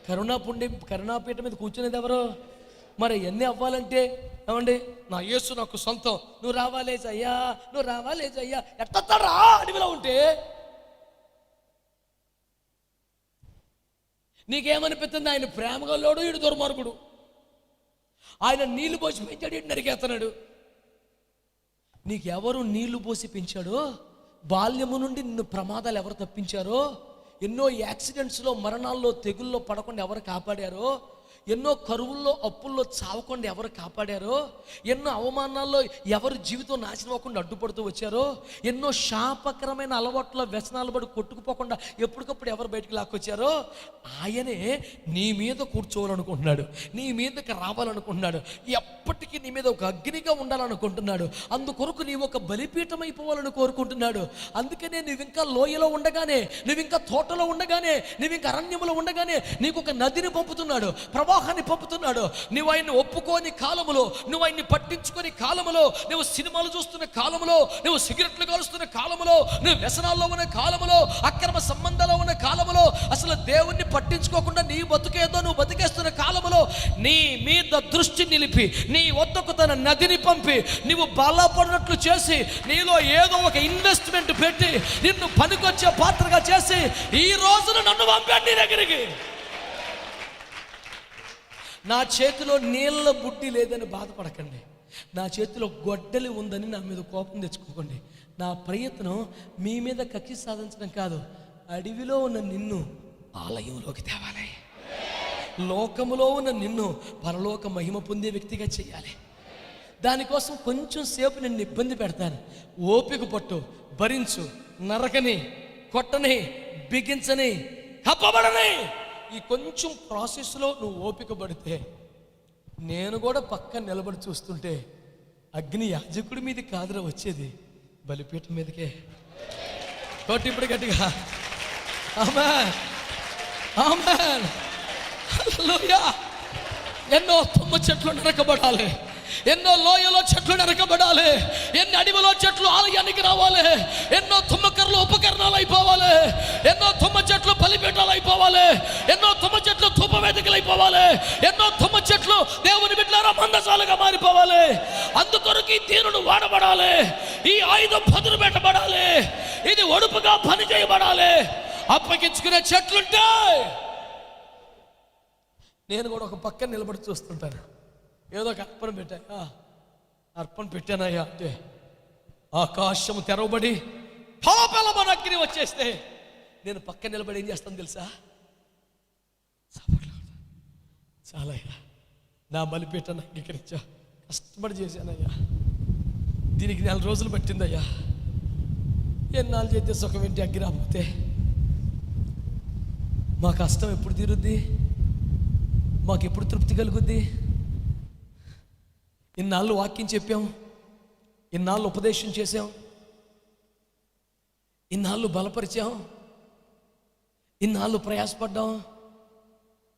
S1: కరుణాపీఠ మీద కూర్చునేది ఎవరు? మరి ఎన్ని అవ్వాలంటే ఏమండి, నా యేసు నాకు సొంతం, నువ్వు రావాలేజయ్యా, ఎట్టరా అడవిలో ఉంటే నీకేమనిపిస్తుంది? ఆయన ప్రేమగా లోడు, ఈడు దుర్మార్గుడు. ఆయన నీళ్లు పోసి పెంచాడు, ఈడు నరికేస్తున్నాడు. నీకెవరు నీళ్లు పోసి పెంచాడో, బాల్యము నుండి నిన్ను ప్రమాదాలు ఎవరు తప్పించారో, ఎన్నో యాక్సిడెంట్స్లో, మరణాల్లో, తెగుల్లో పడకుండా ఎవరు కాపాడారో, ఎన్నో కరువుల్లో, అప్పుల్లో చావకుండా ఎవరు కాపాడారో, ఎన్నో అవమానాల్లో ఎవరు జీవితం నాశనం అవ్వకుండా అడ్డుపడుతూ వచ్చారో, ఎన్నో శాపకరమైన అలవాట్ల వ్యసనాలు పడి కొట్టుకుపోకుండా ఎప్పటికప్పుడు ఎవరు బయటికి లాక్కొచ్చారో, ఆయనే నీ మీద కూర్చోవాలనుకుంటున్నాడు, నీ మీదకి రావాలనుకుంటున్నాడు, ఎప్పటికీ నీ మీద ఒక అగ్నిగా ఉండాలనుకుంటున్నాడు. అందుకొరకు నీవు ఒక బలిపీఠం అయిపోవాలని కోరుకుంటున్నాడు. అందుకనే నువ్వు ఇంకా లోయలో ఉండగానే, నువ్వు ఇంకా తోటలో ఉండగానే, నువ్వు ఇంకా అరణ్యంలో ఉండగానే నీకు ఒక నదిని పంపుతున్నాడు, ప్రవాహాన్ని పంపుతున్నాడు. నువ్వు ఆయన్ని ఒప్పుకోని కాలములో, నువ్వు ఆయన్ని పట్టించుకొని కాలములో, నువ్వు సినిమాలు చూస్తున్న కాలములో, నువ్వు సిగరెట్లు కాలుస్తున్న కాలములో, నువ్వు వ్యసనాల్లో ఉన్న కాలములో, అక్రమ సంబంధాల్లో ఉన్న కాలములో, అసలు దేవుణ్ణి పట్టించుకోకుండా నీ బతుకేదో నువ్వు బతికేస్తున్న కాలములో నీ మీద దృష్టి నిలిపి, నీ వద్దకు తన నదిని పంపి, నువ్వు బలపడినట్లు చేసి, నీలో ఏదో ఒక ఇన్వెస్ట్మెంట్ పెట్టి నిన్ను పనికొచ్చే పాత్రగా చేసి ఈ రోజున నన్ను పంపాడు నీ దగ్గరికి. నా చేతిలో నీళ్ళ బుడ్డి లేదని బాధపడకండి, నా చేతిలో గొడ్డలి ఉందని నా మీద కోపం తెచ్చుకోకండి. నా ప్రయత్నం మీ మీద కక్ష సాధించడం కాదు, అడవిలో ఉన్న నిన్ను ఆలయంలోకి తేవాలి, లోకములో ఉన్న నిన్ను పరలోక మహిమ పొందే వ్యక్తిగా చేయాలి. దానికోసం కొంచెం సేపు నిన్ను ఇబ్బంది పెడతాను, ఓపిక పట్టు, భరించు, నరకని, కొట్టని, బిగించని, కప్పబడని. ఈ కొంచెం ప్రాసెస్లో నువ్వు ఓపిక పడితే, నేను కూడా పక్కన నిలబడి చూస్తుంటే అగ్ని యాజకుడి మీద కాదురా వచ్చేది, బలిపీఠం మీదకే. తోటి ఇప్పుడు గట్టిగా ఆమేన్, ఆమేన్, హల్లెలూయా. ఎన్నో తుమ్మ చెట్లు నరకబడాలి, ఎన్నో లోయలో చెట్లు నరకబడాలి, ఎన్ని అడవిలో చెట్లు ఆలయానికి రావాలి, ఎన్నో తుమ్మకర్లు ఉపకరణాలు అయిపోవాలి, ఎన్నో తుమ్మ చెట్లు బలిపీఠాలు అయిపోవాలి, ఎన్నో తుమ్మ చెట్లు ధూపవేదికలు అయిపోవాలి, ఎన్నో తుమ్మ చెట్లు దేవుని బిడ్డలారా మందసాలుగా మారిపోవాలి. అందుకొరకు ఈ దీనుడు వాడబడాలి, ఈ ఆయుధం పదును పెట్టబడాలి, ఇది ఒడుపుగా పని చేయబడాలి. అప్పగించుకునే చెట్లుంటే నేను కూడా ఒక పక్కన నిలబడి చూస్తుంటాను. ఏదో ఒక అర్పణ పెట్టానయ్యా అంటే ఆకాశం తెరవబడి పాపలమన అగ్ని వచ్చేస్తే నేను పక్కన నిలబడి ఏం చేస్తాను తెలుసా? చాలా అయ్యా, నా బలిపీఠను అంగీకరించా, కష్టపడి చేశానయ్యా, దీనికి 4 రోజులు పట్టిందయ్యా, ఎన్నాళ్ళు చేస్తే సుఖం ఏంటి, అగ్గి రాకపోతే మా కష్టం ఎప్పుడు తీరుద్ది, మాకు ఎప్పుడు తృప్తి కలుగుద్ది? ఇన్నాళ్ళు వాక్యం చెప్పాం, ఇన్నాళ్ళు ఉపదేశం చేసాం, ఇన్నాళ్ళు బలపరిచాం, ఇన్నాళ్ళు ప్రయాసపడ్డాం,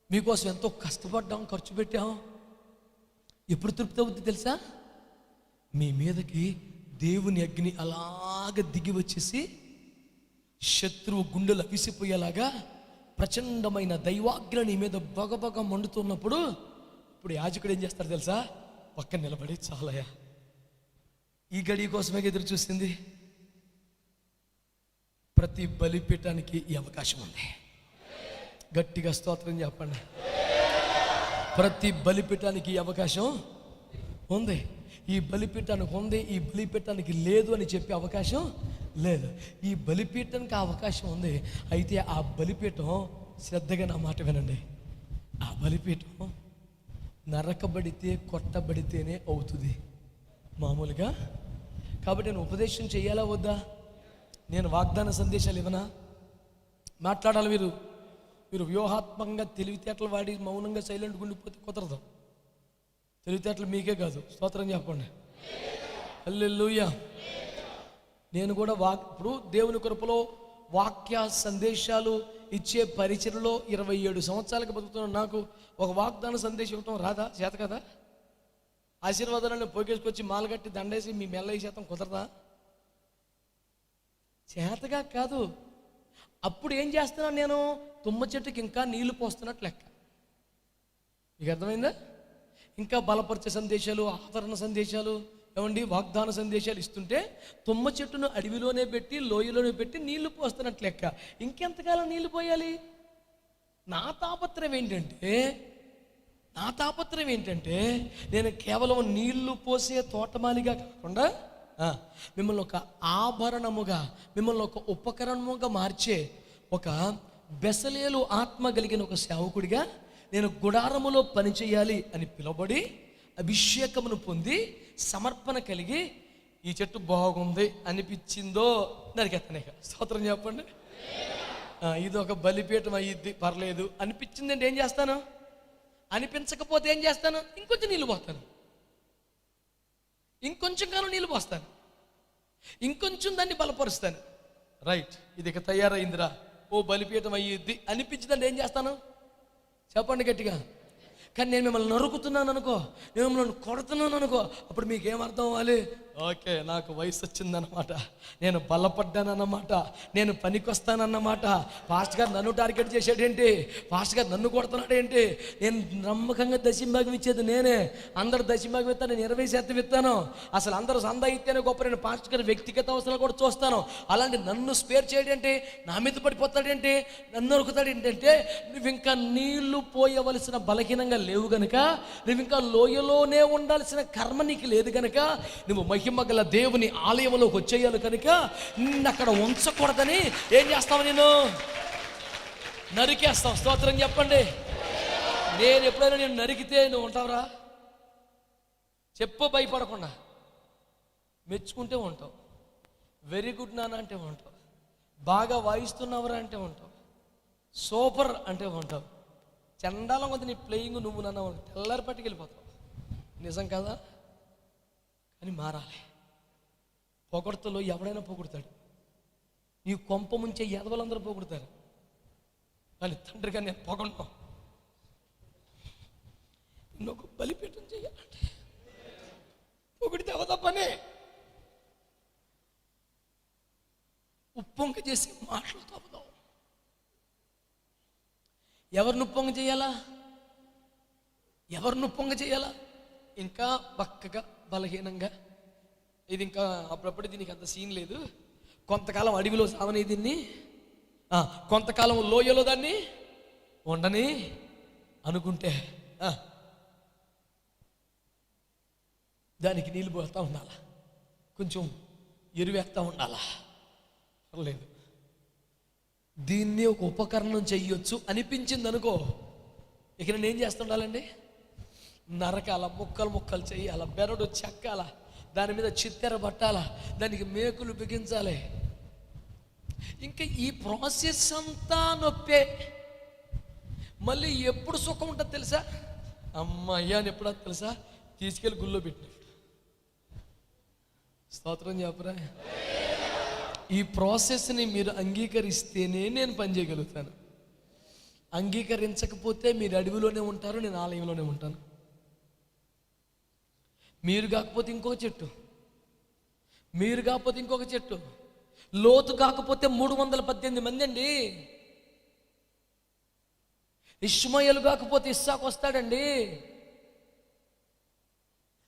S1: మీకోసం ఎంతో కష్టపడ్డాం, ఖర్చు పెట్టాం. ఎప్పుడు తృప్తి అవుద్ది తెలుసా? మీ మీదకి దేవుని అగ్ని అలాగ దిగి వచ్చేసి శత్రువు గుండెలు అవిసిపోయేలాగా ప్రచండమైన దైవాగ్ని నీ మీద బగబగ మండుతున్నప్పుడు ఇప్పుడు యాజకుడు ఏం చేస్తాడు తెలుసా? పక్కన నిలబడి చాలయ్యా, ఈ గడి కోసమే ఎదురు చూసింది. ప్రతి బలిపీఠానికి ఈ అవకాశం ఉంది. గట్టిగా స్తోత్రం చెప్పండి. ప్రతి బలిపీఠానికి ఈ అవకాశం ఉంది. ఈ బలిపీఠానికి ఉంది, ఈ బలిపీఠానికి లేదు అని చెప్పే అవకాశం లేదు. ఈ బలిపీఠానికి ఆ అవకాశం ఉంది. అయితే ఆ బలిపీఠం, శ్రద్ధగా నా మాట వినండి, ఆ బలిపీఠం నరకబడితే కొట్టబడితేనే అవుతుంది మామూలుగా. కాబట్టి నేను ఉపదేశం చేయాలా వద్దా? నేను వాగ్దాన సందేశాలు ఇవ్వనా? మాట్లాడాలి. మీరు వ్యూహాత్మకంగా తెలివితేటలు వాడి మౌనంగా సైలెంట్గా ఉండిపోతే కుదరదు. తెలివితేటలు మీకే కాదు, స్తోత్రం చెప్పండి. హల్లెలూయా. నేను కూడా ఇప్పుడు దేవుని కృపలో వాక్య సందేశాలు ఇచ్చే పరిచయలో 27 సంవత్సరాలకు బతుకుతున్న నాకు ఒక వాగ్దాన సందేశం ఇవ్వటం రాదా? చేత కదా? ఆశీర్వాదాలను పోగేసుకొచ్చి మాలగట్టి దండేసి మీ మెల్ల శాతం కుదరదా? చేతగా కాదు. అప్పుడు ఏం చేస్తున్నాను నేను? తుమ్మ చెట్టుకి ఇంకా నీళ్లు పోస్తున్నట్లు లెక్క. మీకు అర్థమైందా? ఇంకా బలపరిచే సందేశాలు, ఆదరణ సందేశాలు, ఏమండి వాగ్దాన సందేశాలు ఇస్తుంటే తుమ్మ చెట్టును అడవిలోనే పెట్టి, లోయలోనే పెట్టి నీళ్లు పోస్తున్నట్లు లెక్క. ఇంకెంతకాలం నీళ్లు పోయాలి? నా తాపత్రయం ఏంటంటే నేను కేవలం నీళ్లు పోసే తోటమాలిగా కాకుండా మిమ్మల్ని ఒక ఆభరణముగా, మిమ్మల్ని ఒక ఉపకరణముగా మార్చే ఒక బెసలేలు ఆత్మ కలిగిన ఒక సేవకుడిగా నేను గుడారములో పనిచేయాలి అని పిలువబడి అభిషేకమును పొంది సమర్పణ కలిగి ఈ చెట్టు బాగుంది అనిపించిందో నరికెత్తనే. స్తోత్రం చెప్పండి. ఇది ఒక బలిపీఠం అయ్యిద్ది, పర్లేదు అనిపించిందంటే ఏం చేస్తాను? అనిపించకపోతే ఏం చేస్తాను? ఇంకొంచెం నీళ్ళు పోస్తాను, ఇంకొంచెం కాలం నీళ్ళు పోస్తాను, ఇంకొంచెం దాన్ని బలపరుస్తాను. రైట్, ఇది ఇక తయారైందిరా, ఓ బలిపీఠం అయ్యిద్ది అనిపించిందంటే ఏం చేస్తాను? చెప్పండి గట్టిగా. కానీ నేను మిమ్మల్ని నరుకుతున్నాను అనుకో, నేను మిమ్మల్ని కొడుతున్నాను అనుకో, అప్పుడు మీకు ఏమర్థం అవ్వాలి? ఓకే, నాకు వయసు వచ్చిందన్నమాట, నేను బలపడ్డానన్నమాట, నేను పనికొస్తానన్నమాట. పాస్టర్ గారు నన్ను టార్గెట్ చేసాడేంటి, పాస్టర్ గారు నన్ను కొడుతున్నాడు ఏంటి, నేను నమ్మకంగా దశంభాగం ఇచ్చేది నేనే. అందరు దశంభాగం ఇస్తాను, నేను 20% ఇస్తాను. అసలు అందరూ సందా ఇస్తేనే గొప్ప. నేను పాస్టర్ గారు వ్యక్తిగత అవసరాలు కూడా చూస్తాను. అలాంటి నన్ను స్పేర్ చేయడేంటి, నా మీద పడిపోతాడేంటి, నన్ను నరుకుతాడు ఏంటంటే, నువ్వు ఇంకా నీళ్లు పోయవలసిన బలహీనంగా లేవు గనుక, నువ్వు ఇంకా లోయలోనే ఉండాల్సిన కర్మ నీకు లేదు గనుక, నువ్వు మహిమ గల దేవుని ఆలయంలోకి వచ్చేయాలి కనుక నిన్ను అక్కడ ఉంచకూడదని ఏం చేస్తావు? నేను నరికేస్తావు. స్తోత్రం చెప్పండి. నేను ఎప్పుడైనా నేను నరికితే నువ్వు ఉంటావురా? చెప్పు, భయపడకుండా. మెచ్చుకుంటే ఉంటావు, వెరీ గుడ్ నాన్న అంటే ఉంటావు, బాగా వాయిస్తున్నావురా అంటే ఉంటావు, సూపర్ అంటే ఉంటావు. చండాలం వద్ద నీ ప్లేయింగ్ నువ్వు నన్ను తెల్లారి పట్టుకు వెళ్ళిపోతావు. నిజం కదా? అని మారాలి. పొగడ్తలో ఎవడైనా పొగుడతాడు, నీ కొంప ముంచే ఎదవలందరూ పొగుడతారు. కానీ తండ్రిగా నేను పొగడను. నిన్ను ఒక బలిపీఠం చేయాలంటే పొగిడితే అవదా పనే. ఉప్పొంగ చేసి మాటలతో అవదాం. ఎవరిని ఉప్పొంగ చేయాలా? ఎవరిని ఉప్పొంగ చేయాలా? ఇంకా బక్కగా బలహీనంగా, ఇది ఇంకా అప్పుడప్పుడు దీనికి అంత సీన్ లేదు, కొంతకాలం అడవిలో సావని దీన్ని, కొంతకాలం లోయలో దాన్ని ఉండని అనుకుంటే దానికి నీళ్ళు పోస్తూ ఉండాలా, కొంచెం ఎరువేస్తూ ఉండాలా. లేదు, దీన్ని ఒక ఉపకరణం చెయ్యొచ్చు అనిపించింది అనుకో, ఇక నేను ఏం చేస్తుండాలండి? నరకాల, ముక్కలు ముక్కలు చెయ్యాల, బెరడు చెక్కాల, దాని మీద చిత్తెర పట్టాల, దానికి మేకులు బిగించాలి. ఇంకా ఈ ప్రాసెస్ అంతా నొప్పే. మళ్ళీ ఎప్పుడు సుఖం ఉంటుంది తెలుసా? అమ్మయ్య అని ఎప్పుడా తెలుసా? తీసుకెళ్ళి గుళ్ళో పెట్టినట్టు. స్తోత్రం చెప్పరా? ఈ ప్రాసెస్ని మీరు అంగీకరిస్తేనే నేను పని చేయగలుగుతాను. అంగీకరించకపోతే మీరు అడవిలోనే ఉంటారు, నేను ఆలయంలోనే ఉంటాను. మీరు కాకపోతే ఇంకొక చెట్టు, మీరు కాకపోతే ఇంకొక చెట్టు, లోతు కాకపోతే 318 మంది అండి. ఇష్మాయేలు కాకపోతే ఇస్సాకు వస్తాడండి.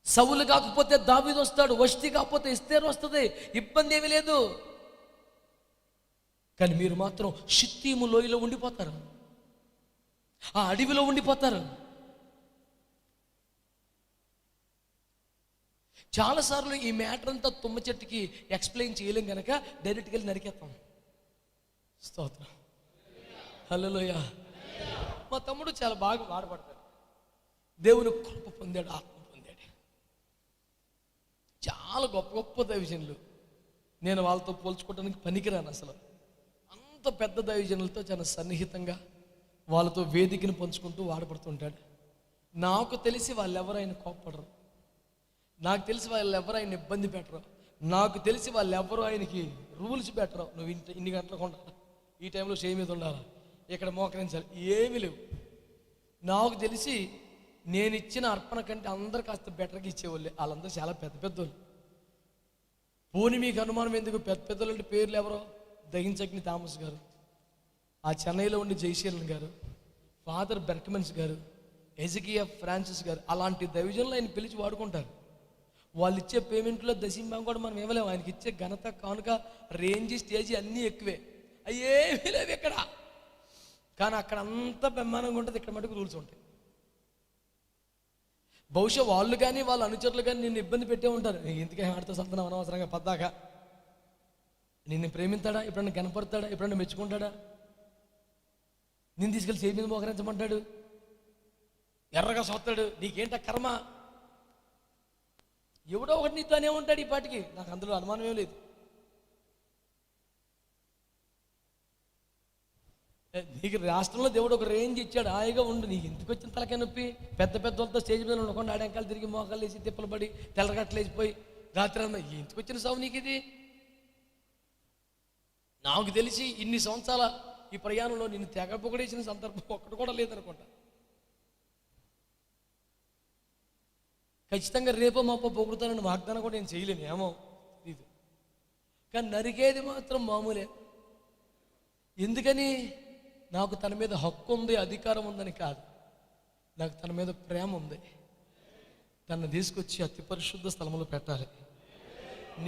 S1: సౌలు కాకపోతే దావీదు వస్తాడు. వష్టి కాకపోతే ఎస్తేరు వస్తుంది. ఇబ్బంది ఏమీ లేదు. కానీ మీరు మాత్రం షిత్తీము లోయలో ఉండిపోతారు, ఆ అడవిలో ఉండిపోతారు. చాలాసార్లు ఈ మ్యాటర్ అంతా తుమ్మ చెట్టుకి ఎక్స్ప్లెయిన్ చేయలేం కనుక డైరెక్ట్గా వెళ్ళి నరికేస్తాం. స్తోత్రం, హల్లెలూయా. మా తమ్ముడు చాలా బాగా వాడబడతాడు, దేవుని కృప పొందాడు, ఆత్మ పొందాడు. చాలా గొప్ప గొప్ప దైవజనులు, నేను వాళ్ళతో పోల్చుకోవడానికి పనికిరాను అసలు. అంత పెద్ద దైవజనులతో చాలా సన్నిహితంగా వాళ్ళతో వేదికను పంచుకుంటూ వాడబడుతుంటాడు. నాకు తెలిసి వాళ్ళెవరు ఆయన కోప్పడరు, నాకు తెలిసి వాళ్ళు ఎవరు ఆయన ఇబ్బంది పెట్టరు, నాకు తెలిసి వాళ్ళు ఎవరు ఆయనకి రూల్స్ పెట్టరు. నువ్వు ఇన్ని గంటలకు ఉండాలి, ఈ టైంలో చేయి మీద ఉండాలి, ఇక్కడ మోకరించాలి, ఏమీ లేవు. నాకు తెలిసి నేను ఇచ్చిన అర్పణ కంటే అందరు కాస్త బెటర్గా ఇచ్చేవాళ్ళే. వాళ్ళందరూ చాలా పెద్ద పెద్దోళ్ళు. పోనీ మీకు అనుమానం ఎందుకు? పెద్ద పెద్దోళ్ళు అంటే పేర్లు ఎవరో? దహించగ్ని థామస్ గారు, ఆ చెన్నైలో ఉండి జయశీలన్ గారు, ఫాదర్ బెర్కమెన్స్ గారు, ఎజికియా ఫ్రాన్సిస్ గారు, అలాంటి దైవజనులు ఆయన పిలిచి వాడుకుంటారు. వాళ్ళు ఇచ్చే పేమెంట్లో దశింభాగం కూడా మనం ఇవ్వలేము. ఆయనకి ఇచ్చే ఘనత, కానుక, రేంజ్, స్టేజీ అన్నీ ఎక్కువే. అయ్యేమీ లేవు ఇక్కడ. కానీ అక్కడ అంతా బ్రహ్మాండంగా ఉంటుంది, ఇక్కడ మటుకు రూల్స్ ఉంటాయి. బహుశా వాళ్ళు కానీ వాళ్ళ అనుచరులు కానీ నిన్ను ఇబ్బంది పెట్టే ఉంటారు. ఎందుకే ఆడితో సంతానం అనవసరంగా పద్దాక. నిన్ను ప్రేమిస్తాడా? ఎప్పుడన్నా కనపడతాడా? ఎప్పుడన్నా మెచ్చుకుంటాడా? నిన్ను తీసుకెళ్ళి చేయి మీద మోకరించమంటాడు, ఎర్రగా సోస్తాడు. నీకేంట కర్మ? ఎవడో ఒకటి నీతోనే ఉంటాడు ఈ పాటికి, నాకు అందులో అనుమానమే లేదు. నీకు రాష్ట్రంలో దేవుడు ఒక రేంజ్ ఇచ్చాడు, హాయిగా ఉండు. నీకు ఎందుకు వచ్చిన తలకాయ నొప్పి? పెద్ద పెద్ద వాళ్ళతో స్టేజ్ మీద ఉండకుండా ఆడెంకాలు తిరిగి మోకాలు వేసి తిప్పలు పడి తెల్లగట్లు వేసిపోయి రాత్రి అంతా ఎందుకు వచ్చిన సాగు నీకు ఇది? నాకు తెలిసి ఇన్ని సంవత్సరాల ఈ ప్రయాణంలో నిన్ను తెగ పొగడేసిన సందర్భం ఒక్కటి కూడా లేదనుకుంటా. ఖచ్చితంగా రేపో మాపో పొగుడుతానని వాగ్దానం కూడా నేను చేయలేను, ఏమో ఇది. కానీ నరికేది మాత్రం మామూలే. ఎందుకని? నాకు తన మీద హక్కు ఉంది, అధికారం ఉందని కాదు, నాకు తన మీద ప్రేమ ఉంది. తనను తీసుకొచ్చి అతి పరిశుద్ధ స్థలంలో పెట్టాలి,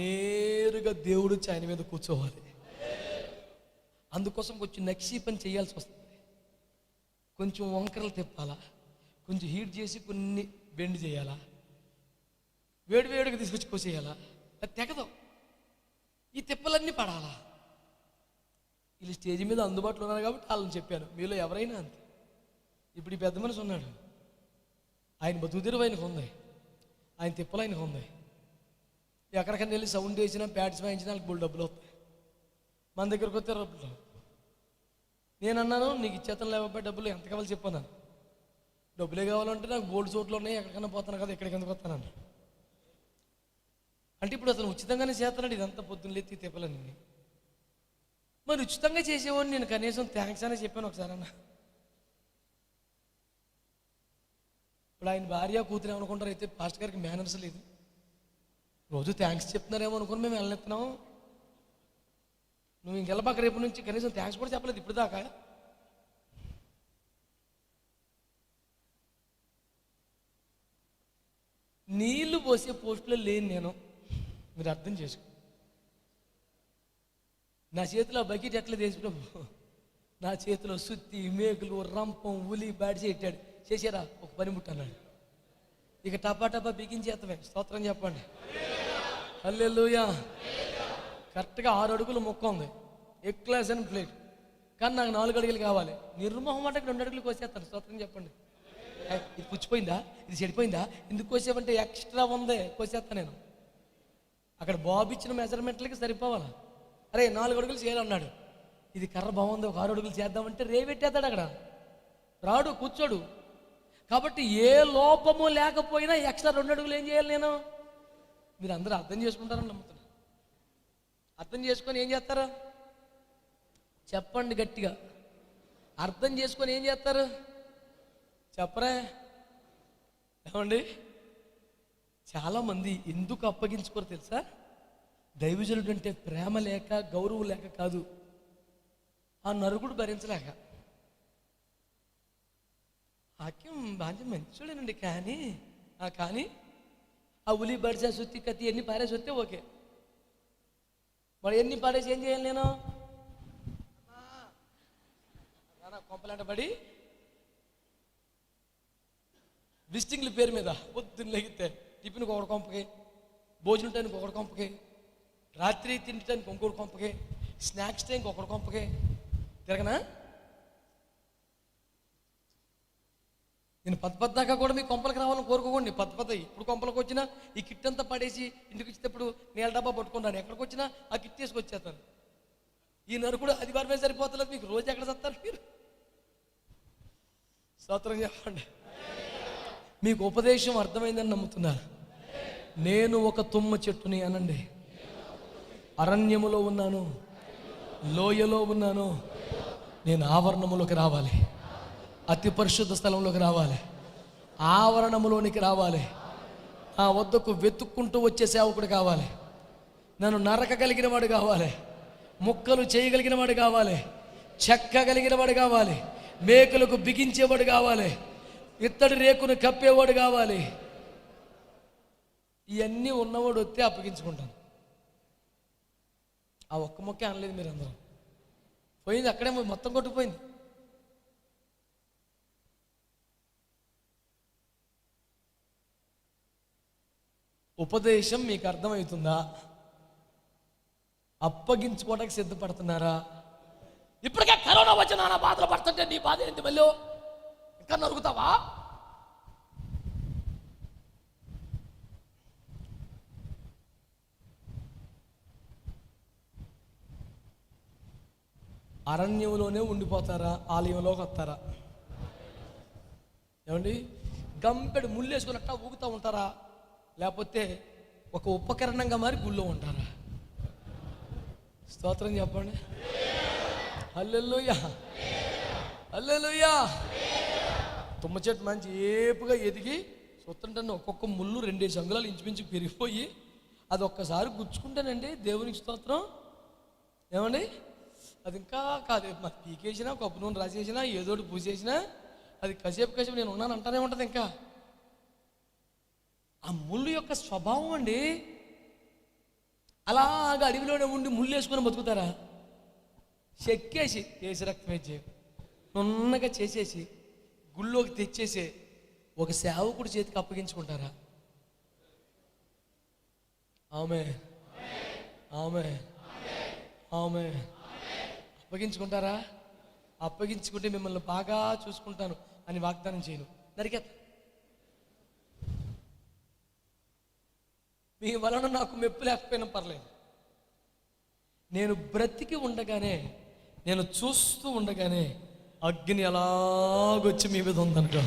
S1: నేరుగా దేవుడు ఆయన మీద కూర్చోవాలి. అందుకోసం కొంచెం నక్షి పని చేయాల్సి వస్తుంది. కొంచెం వంకరలు తిప్పాలా, కొంచెం హీట్ చేసి కొన్ని బెండ్ చేయాలా, వేడి వేడిగా తీసుకొచ్చి కోసేయాలా, అది తెగదు. ఈ తిప్పలన్నీ పడాలా. వీళ్ళు స్టేజ్ మీద అందుబాటులో ఉన్నారు కాబట్టి వాళ్ళని చెప్పాను, మీలో ఎవరైనా అంతే. ఇప్పుడు ఈ పెద్ద మనిషి ఉన్నాడు, ఆయన బతుకుదెరువు ఆయనకు ఉంది, ఆయన తిప్పలు ఆయనకు ఉంది. ఎక్కడికైనా వెళ్ళి సౌండ్ వేసినా, ప్యాడ్స్ వాయించినా వాళ్ళకి బోల్ డబ్బులు వస్తాయి. మన దగ్గరకు వస్తే డబ్బులు. నేను అన్నాను, నీకు ఇచ్చేతను లేకపోతే డబ్బులు ఎంత కావాలి చెప్పాను. డబ్బులే కావాలంటే నాకు బోల్డ్ చోట్లు ఉన్నాయి, ఎక్కడికైనా పోతాను కదా, ఎక్కడికి ఎందుకు వస్తాను అంటే ఇప్పుడు అతను ఉచితంగానే చేస్తున్నాడు ఇదంతా, పొద్దున్న ఎత్తి తిప్పలని. మరి ఉచితంగా చేసేవాడిని నేను కనీసం థ్యాంక్స్ అనే చెప్పాను ఒకసారి అన్న. ఇప్పుడు ఆయన భార్య కూతురు ఏమనుకుంటారు, అయితే పాస్టర్ గారికి మేనర్స్ లేదు, రోజు థ్యాంక్స్ చెప్తున్నారేమో అనుకుని మేము వెళ్ళెత్తున్నాం. నువ్వు ఇంకెళ్ళబాక రేపు నుంచి కనీసం థ్యాంక్స్ కూడా చెప్పలేదు ఇప్పుడు దాకా. నీళ్లు పోసే పోస్టులో లేని నేను, మీరు అర్థం చేసుకో. నా చేతిలో బకెట్ ఎట్లా తీసుకున్నావు, నా చేతిలో సుత్తి, మేకులు, రంపం, ఉలి బాడి చేయట్టాడు. చేసారా ఒక పని ముట్టన్నాడు. ఇక టపా టపా బిగించేస్తామే. స్తోత్రం చెప్పండి. హల్లెలూయా. కరెక్ట్గా 6 అడుగులు మొక్క ఉంది, ఎక్లాస్ అండ్ ప్లేట్. కానీ నాకు 4 అడుగులు కావాలి. నిర్మోహమాటకి 2 అడుగులు కోసేస్తాను. స్తోత్రం చెప్పండి. ఇది పుచ్చిపోయిందా, ఇది చెడిపోయిందా, ఎందుకు కోసేవంటే ఎక్స్ట్రా ఉందే కోసేస్తాను నేను. అక్కడ బాబు ఇచ్చిన మెజర్మెంట్లకి సరిపోవాలా. అరే 4 అడుగులు చేయాలన్నాడు. ఇది కర్ర బాగుంది, ఒక 6 అడుగులు చేద్దామంటే రేవెట్టేస్తాడు. అక్కడ రాడు, కూర్చోడు. కాబట్టి ఏ లోపము లేకపోయినా ఎక్స్ట్రా 2 అడుగులు ఏం చేయాలి నేను? మీరు అందరూ అర్థం చేసుకుంటారని నమ్ముతున్నా. అర్థం చేసుకొని ఏం చేస్తారు చెప్పండి గట్టిగా. అర్థం చేసుకొని ఏం చేస్తారు చెప్పరే? ఏమండి, చాలామంది ఎందుకు అప్పగించుకోరు తెలుసా? దైవజనుడు అంటే ప్రేమ లేక, గౌరవం లేక కాదు, ఆ నరుగుడు భరించలేక. వాక్యం బాగా మంచోడేనండి, కానీ ఆ ఉలి బడిసా సుత్తి కత్తి ఎన్ని పారేసి వస్తే ఓకే. మరి ఎన్ని పాడేసి ఏం చేయాలి నేను? కొంపలాంట పడి విజిటింగ్ల పేరు మీద పొద్దున్న లెగితే టిఫిన్కి ఒకటి కొంపకి, భోజనం టైంకి ఒకటి కొంపకి, రాత్రి తిండి టైంకి ఇంకొకటి కొంపకి, స్నాక్స్ టైంకి ఒకటి కొంపకి తిరగనా? నేను పద్దాకా కూడా మీ కొంపలకి రావాలని కోరుకోకండి. పద్ద ఇప్పుడు కొంపలకు వచ్చినా ఈ కిట్ అంతా పడేసి ఇంటికి వచ్చేటప్పుడు నీళ్ళ డబ్బా పట్టుకుంటాను. ఎక్కడికి వచ్చినా ఆ కిట్ తీసుకొచ్చేస్తాను. ఈ నరుకుడు అది వారమే సరిపోతలేదు, మీకు రోజు ఎక్కడ చస్తారు మీరు? స్తోత్రం చెప్పండి. మీకు ఉపదేశం అర్థమైందని నమ్ముతున్నారు. నేను ఒక తుమ్మ చెట్టుని అనండి. అరణ్యములో ఉన్నాను, లోయలో ఉన్నాను. నేను ఆవరణములోకి రావాలి, అతి పరిశుద్ధ స్థలంలోకి రావాలి, ఆవరణములోనికి రావాలి. ఆ వద్దకు వెతుక్కుంటూ వచ్చే సేవకుడు కావాలి. నన్ను నరకగలిగిన వాడు కావాలి, ముక్కలు చేయగలిగిన వాడు కావాలి, చెక్కగలిగిన వాడు కావాలి, మేకులకు బిగించేవాడు కావాలి, ఇత్తడి రేకును కప్పేవాడు కావాలి. ఇవన్నీ ఉన్నవాడు వస్తే అప్పగించుకుంటాను. ఆ ఒక్క మొక్కే అనలేదు మీరు అందరూ. పోయింది అక్కడే, మొత్తం కొట్టుకుపోయింది. ఉపదేశం మీకు అర్థమవుతుందా? అప్పగించుకోవడానికి సిద్ధపడుతున్నారా? ఇప్పటికే కరోనా వచ్చి నాన్న బాధలు పడుతుంటే నీ బాధ ఏంటి? మళ్ళీ ఇంకా నరుగుతావా? అరణ్యంలోనే ఉండిపోతారా? ఆలయంలోకి వస్తారా? ఏమండి, గంపెడు ముళ్ళు వేసుకున్నట్ట ఊగుతూ ఉంటారా? లేకపోతే ఒక ఉపకరణంగా మారి గుళ్ళో ఉంటారా? స్తోత్రం చెప్పండి. హల్లెలూయా, హల్లెలూయా. తుమ్మ చెట్టు మంచి ఏపుగా ఎదిగి చూస్తుంటాను. ఒక్కొక్క ముళ్ళు 2 అంగుళాలు ఇంచుమించు పెరిగిపోయి అది ఒక్కసారి గుచ్చుకుంటానండి. దేవునికి స్తోత్రం. ఏమండి, అది ఇంకా కాదు, మరి పీకేసినా, కొబ్బరి నూనె రాసేసినా, ఏదోటి పూసేసినా అది కాసేపు నేను ఉన్నాను అంటానే ఉంటుంది. ఇంకా ఆ ముళ్ళు యొక్క స్వభావం అండి. అలాగా అడవిలోనే ఉండి ముళ్ళు వేసుకొని బతుకుతారా? చెక్కేసి వేసి రక్తం వేసి నున్నగా చేసేసి గుళ్ళోకి తెచ్చేసి ఒక సేవకుడి చేతికి అప్పగించుకుంటారా? ఆమె ఆమె ఆమె అప్పగించుకుంటారా? అప్పగించుకుంటే మిమ్మల్ని బాగా చూసుకుంటాను అని వాగ్దానం చేయను. నరికే మీ వలన నాకు మెప్పు లేకపోయినా పర్లేదు. నేను బ్రతికి ఉండగానే, నేను చూస్తూ ఉండగానే అగ్ని ఎలాగొచ్చి మీ మీద ఉందనుకో,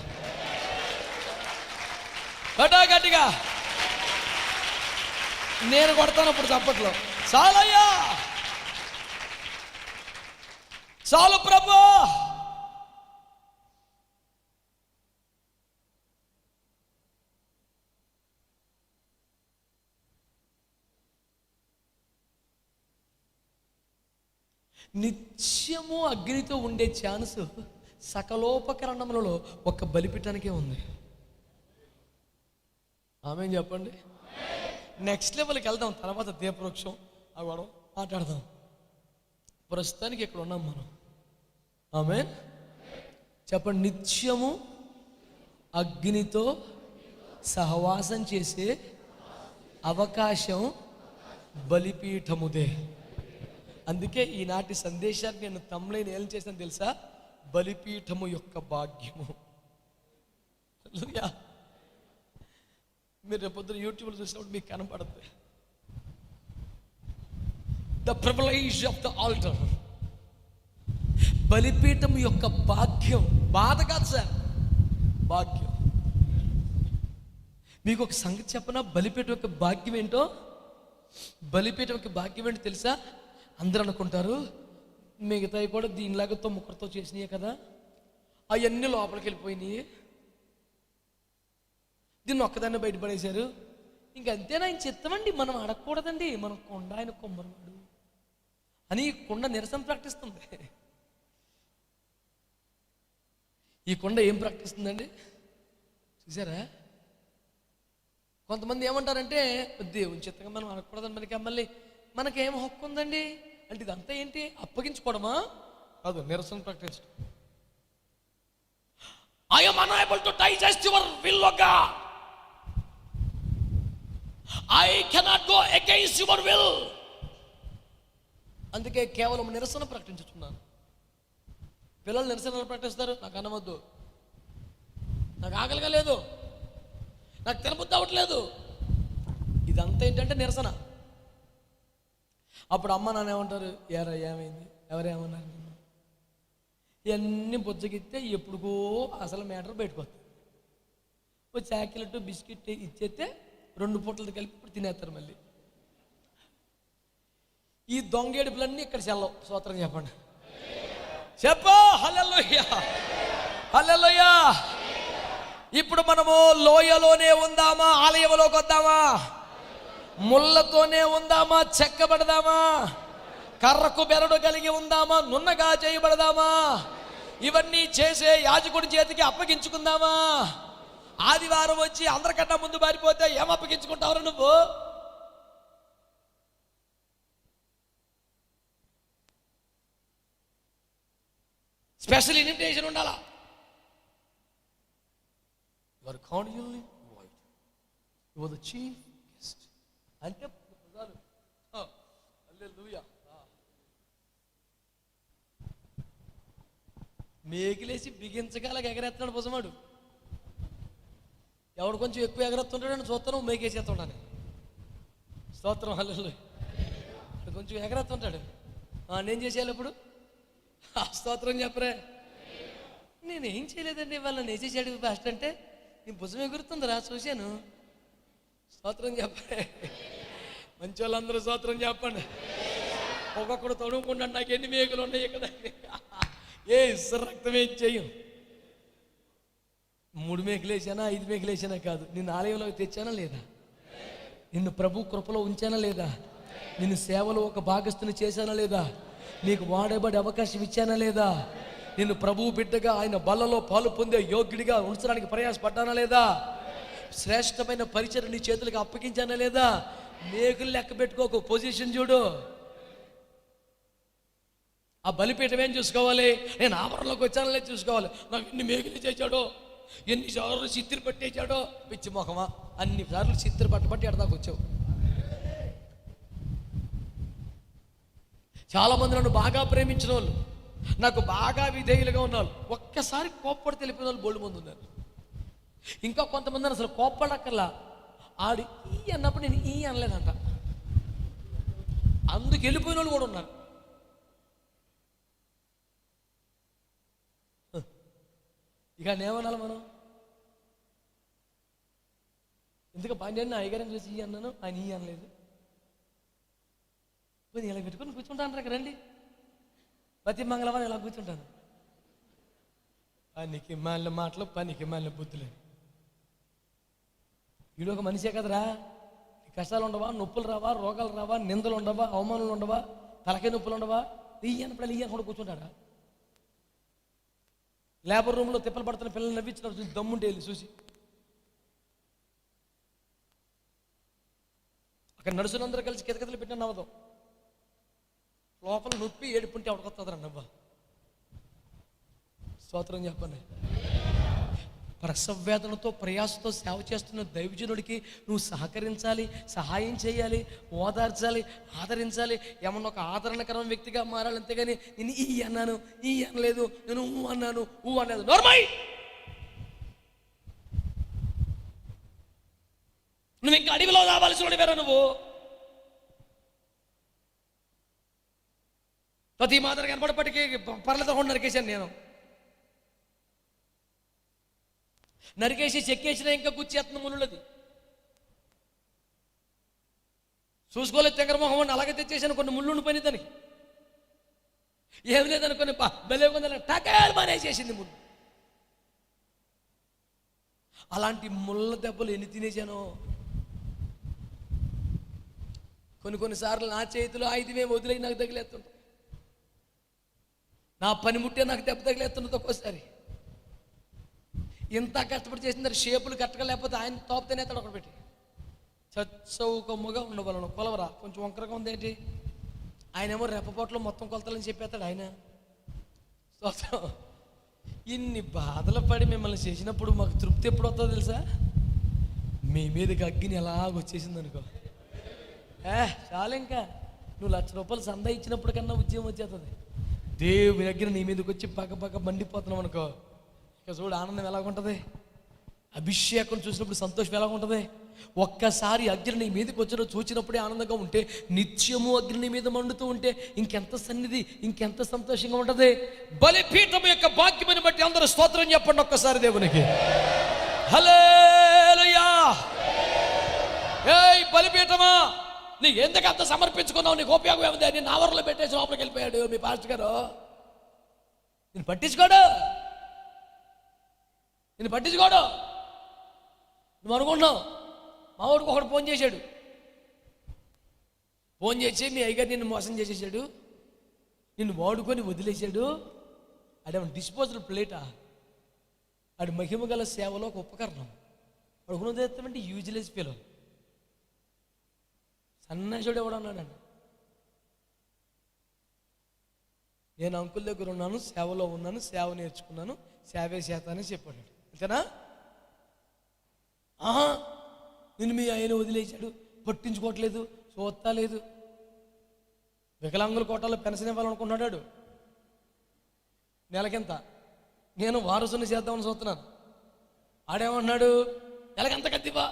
S1: గట్టిగా నేను కొడతాను. అప్పుడు చప్పట్లో చాలయ్యా, చాలు ప్రభు. నిత్యము అగ్నితో ఉండే ఛాన్స్ సకలోపకరణములలో ఒక్క బలిపీఠానికే ఉంది. ఆమె చెప్పండి. నెక్స్ట్ లెవెల్కి వెళ్దాం, తర్వాత దీపవృక్షం అవ్వడం మాట్లాడదాం. ప్రస్తుతానికి ఇక్కడ ఉన్నాం మనం. ఆమె చెప్పండి. నిత్యము అగ్నితో సహవాసం చేసే అవకాశం బలిపీఠముదే. అందుకే ఈనాటి సందేశాన్ని నేను తమ్ములైన ఏం చేశాను తెలుసా? బలిపీఠము యొక్క భాగ్యము. మీరు రేపొద్దున యూట్యూబ్లో చూసినప్పుడు మీకు కనపడుతుంది. The privilege of the altar. బలిపీఠం యొక్క భాగ్యం. బాధ కాదు సార్, భాగ్యం. మీకు ఒక సంగతి చెప్పనా? బలిపీఠం యొక్క భాగ్యం ఏంటో, బలిపీఠం యొక్క భాగ్యం ఏంటో తెలుసా? అందరూ అనుకుంటారు మిగతాయి కూడా దీనిలాగా తొమ్ముకరతో చేసినాయి కదా, అవన్నీ లోపలికి వెళ్ళిపోయినాయి, దీన్ని ఒక్కదాన్ని బయటపడేశారు, ఇంకంతేనా ఆయన చిత్తమండి, మనం అడగకూడదండి, మనం కొండ ఆయన కొమ్మరవాడు అని ఈ కొండ నిరసన ప్రకటిస్తుంది. ఈ కొండ ఏం ప్రకటిస్తుందండి చూసారా? కొంతమంది ఏమంటారంటే దేవుని చిత్తంగా మనం అడగకూడదని మనకి మళ్ళీ మనకేం హక్కు ఉందండి అంటే ఇదంతా ఏంటి? అప్పగించుకోవడమా? కాదు, నిరసన ప్రకటించడం. I am unable to digest your will, O God. I cannot go against your will. అందుకే కేవలం నిరసన ప్రకటించుతున్నాను. పిల్లలు నిరసన ప్రకటిస్తారు, నాకు అనవద్దు, నాకు ఆకలిగా లేదు, నాకు తినబుద్ధి అవ్వట్లేదు, ఇదంతా ఏంటంటే నిరసన. అప్పుడు అమ్మ నాన్న ఏమంటారు? ఏరా ఏమైంది, ఎవరేమన్నారు? ఇవన్నీ బుజ్జగిస్తే ఎప్పుడుకో అసలు మ్యాటర్ బయటకు వస్తుంది. ఓ చాక్లెట్ బిస్కెట్ ఇచ్చేస్తే 2 పూటలు కలిపి ఇప్పుడు తినేస్తారు. మళ్ళీ ఈ దొంగేడుపులన్నీ ఇక్కడ సెల్లవు. స్తోత్రం చెప్పండి, చెప్పు హల్లెలూయా, హల్లెలూయా. ఇప్పుడు మనము లోయలోనే ఉందామా, ఆలయంలోకి వద్దామా? ముళ్ళతోనే ఉందామా, చెక్కబడదామా? కర్రకు బెరడు కలిగి ఉందామా, నున్నగా చేయబడదామా? ఇవన్నీ చేసే యాజకుడి చేతికి అప్పగించుకుందామా? ఆదివారం వచ్చి అందరికన్నా ముందు పారిపోతే ఏం అప్పగించుకుంటావు నువ్వు? స్పెషల్ ఇన్విటేషన్ ఉండాలా? Your cordially invited, your the chief guest అంటే హల్లెలూయా. మేకిలేసి బిగించగలగా ఎగరేస్తున్నాడు భుజమాడు. ఎవడు కొంచెం ఎక్కువ ఎగరేస్తుంటాడని చూస్తాను, మేకేసేస్తుంటాను. స్తోత్రం హల్లెలూయా. కొంచెం ఎగరేస్తుంటాడు, నేను చేసేయాలి ఇప్పుడు. స్తోత్రం చెప్పరే. నేనేం చేయలేదండి, వాళ్ళని వేసేసాడు ఫస్ట్ అంటే నీ భుజం ఎగురుతుందిరా చూశాను. స్తోత్రం చెప్పరే. మంచి వాళ్ళందరూ స్తోత్రం చెప్పండి. ఒక్కొక్కడు తొడుగుకుంటాడు, నాకు ఎన్ని మేకలు ఉన్నాయి ఇక్కడ. ఏ ఇස්සరు రక్తం ఏం చెయ్యం. 3 మేకలు వేసానా 5 మేకలు వేసానా కాదు, నిన్ను ఆలయంలోకి తెచ్చానా లేదా? నిన్ను ప్రభు కృపలో ఉంచానా లేదా? నిన్ను సేవలో ఒక భాగస్తుని చేశానా లేదా? నీకు వాడబడి అవకాశం ఇచ్చానా లేదా? నిన్ను ప్రభువు బిడ్డగా ఆయన బల్లలో పాలు పొందే యోగ్యుడిగా ఉంచడానికి ప్రయాసపడ్డానా లేదా? శ్రేష్టమైన పరిచయం నీ చేతులకు అప్పగించానా లేదా? మేకులు లెక్క పెట్టుకోకు, పొజిషన్ చూడు. ఆ బలిపీఠం ఏం చూసుకోవాలి? నేను ఆవరణలోకి వచ్చానలే చూసుకోవాలి. నాకు ఎన్ని మేకులు చేశాడో, ఎన్నిసార్లు చిత్తులు పట్టేశాడో. పిచ్చి మొహమా, అన్నిసార్లు చిత్తులు పట్టబట్టి ఎడదాకా వచ్చావు. చాలామంది నన్ను బాగా ప్రేమించిన వాళ్ళు, నాకు బాగా విధేయులుగా ఉన్నారు, ఒక్కసారి కోప్పడి తెలిపిన వాళ్ళు బోల్డ్ మంది ఉన్నారు. ఇంకా కొంతమంది అసలు కోప్పడక్కర్లా, ఆడు ఈ అన్నప్పుడు నేను ఈ అనలేదంట, అందుకు వెళ్ళిపోయిన వాళ్ళు కూడా ఉన్నారు. ఇక నేమనాలి మనం? ఎందుకు పన్నెండు అయ్యగారిని చూసి ఈ అన్నాను, ఆయన ఈ అనలేదు. ఇలా పెట్టుకుని కూర్చుంటాను రా, రండి ప్రతి మంగళవారం ఇలా కూర్చుంటాను. పనికి మాలిన మాటలు, పనికి మాలిన బుద్ధులు. వీడు ఒక మనిషే కదరా. కష్టాలు ఉండవా, నొప్పులు రావా, రోగాలు రావా, నిందలు ఉండవా, అవమానాలు ఉండవా, తలకే నొప్పులు ఉండవా? ఇయ్యనప్పుడు ఇయ్యని కూడా కూర్చుంటాడా? లేబర్ రూమ్లో తిప్పలు పడుతున్న పిల్లలు నవ్వించినప్పుడు చూసి దమ్ముంటే వెళ్ళి చూసి అక్కడ నడుచులందరూ కలిసి కితకితలు పెట్టిన నవ్వదాం. లోపల నొప్పి ఏడుపుంటే అవడకొస్తుందిరా నవ్వ. స్తోత్రం చెప్పండి. ప్రసవ వేదనతో ప్రయాసతో సేవ చేస్తున్న దైవజనుడికి నువ్వు సహకరించాలి, సహాయం చేయాలి, ఓదార్చాలి, ఆదరించాలి. ఏమన్నా ఒక ఆదరణకరమైన వ్యక్తిగా మారాలి. అంతేగాని నేను ఈ అన్నాను, ఈ అనలేదు, నేను ఊ అన్నాను, ఊ అనలేదు. నోర్మై, నువ్వు ఇంకా అడవిలో రావాల్సిన వాడివేరా నువ్వు. ప్రతి మాదిరి కనపడప్పటికీ పర్లేదు నరికేశాను నేను. నరికేసి చెక్కేసినా ఇంకా గుచ్చేస్తున్న ముళ్ళది చూసుకోలేదు. తెంగరమోహం అలాగే తెచ్చేసాను. కొన్ని ముళ్ళు పని దానికి ఏమి లేదనుకుని బలే కొందని టకాలు మానేసేసింది ముళ్ళు. అలాంటి ముళ్ళ దెబ్బలు ఎన్ని తినేసాను. కొన్నిసార్లు నా చేతిలో 5 వదిలే నాకు తగిలేస్తుంటాయి. నా పనిముట్టే నాకు దెబ్బ తగిలేస్తున్నది. ఒక్కోసారి ఇంత కష్టపడి చేసిన షేపులు కట్టగా లేకపోతే ఆయన తోపుతేనే అతడు ఒకటి పెట్టి చచ్చౌకమ్ముగా ఉండవలను. కొలవరా కొంచెం వంకరగా ఉందేంటి? ఆయనేమో రెప్పపోట్లో మొత్తం కొలతలని చెప్పేస్తాడు ఆయన. ఇన్ని బాధలు పడి మిమ్మల్ని చేసినప్పుడు మాకు తృప్తి ఎప్పుడు వస్తుందో తెలుసా? మీ మీదకి అగ్గిని ఎలాగొచ్చేసింది అనుకో, చాలు. ఇంకా నువ్వు ₹1,00,000 సందా ఇచ్చినప్పుడు కన్నా ఉద్యమం వచ్చేస్తుంది. దేవుని దగ్గర నీ మీదకి వచ్చి పక్క మండిపోతున్నావు అనుకో, ఇక చూడు ఆనందం ఎలాగుంటుంది. అభిషేకం చూసినప్పుడు సంతోషం ఎలాగుంటుంది. ఒక్కసారి అగ్ని నీ మీదకి వచ్చిన చూచినప్పుడే ఆనందంగా ఉంటే, నిత్యము అగ్ని నీ మీద మండుతూ ఉంటే ఇంకెంత సన్నిధి, ఇంకెంత సంతోషంగా ఉంటుంది. బలిపీఠం యొక్క భాగ్యమని బట్టి అందరూ స్తోత్రం చెప్పండి ఒక్కసారి దేవునికి. హల్లెలూయా. ఏయ్ బలిపీఠమా, నీకు ఎందుకు అంత సమర్పించుకున్నావు? నీకు ఉపయోగం ఏముంది? నేను ఆవరణలో పెట్టేసి లోపలికి వెళ్ళిపోయాడు మీ పాస్టర్ గారు. నేను పట్టించుకోడు. నువ్వు అనుకుంటున్నావు. మా ఊరికి ఒకడు ఫోన్ చేశాడు. ఫోన్ చేసి మీ అయ్యగారు నిన్ను మోసం చేసేసాడు, నిన్ను వాడుకొని వదిలేశాడు. అదేమన్నా డిస్పోజల్ ప్లేటా? అది మహిమ గల సేవలో ఒక ఉపకరణం. అడుగునది ఎత్తామంటే యూజ్లెస్ పిల్లలు సన్నాసుడు ఎవడు అన్నాడండి. నేను అంకుల్ దగ్గర ఉన్నాను, సేవలో ఉన్నాను, సేవ నేర్చుకున్నాను, సేవే చేస్తానని చెప్పాడు. అంతేనా? నిన్ను మీ ఆయన వదిలేశాడు, పట్టించుకోవట్లేదు, చూస్తా లేదు. వికలాంగుల కోటాలో పెన్షన్ ఇవ్వాలనుకున్నాడు. నెలకెంత? నేను వారసుని చేద్దామని చూస్తున్నాను. ఆడేమన్నాడు, నెలకెంత కత్తివా?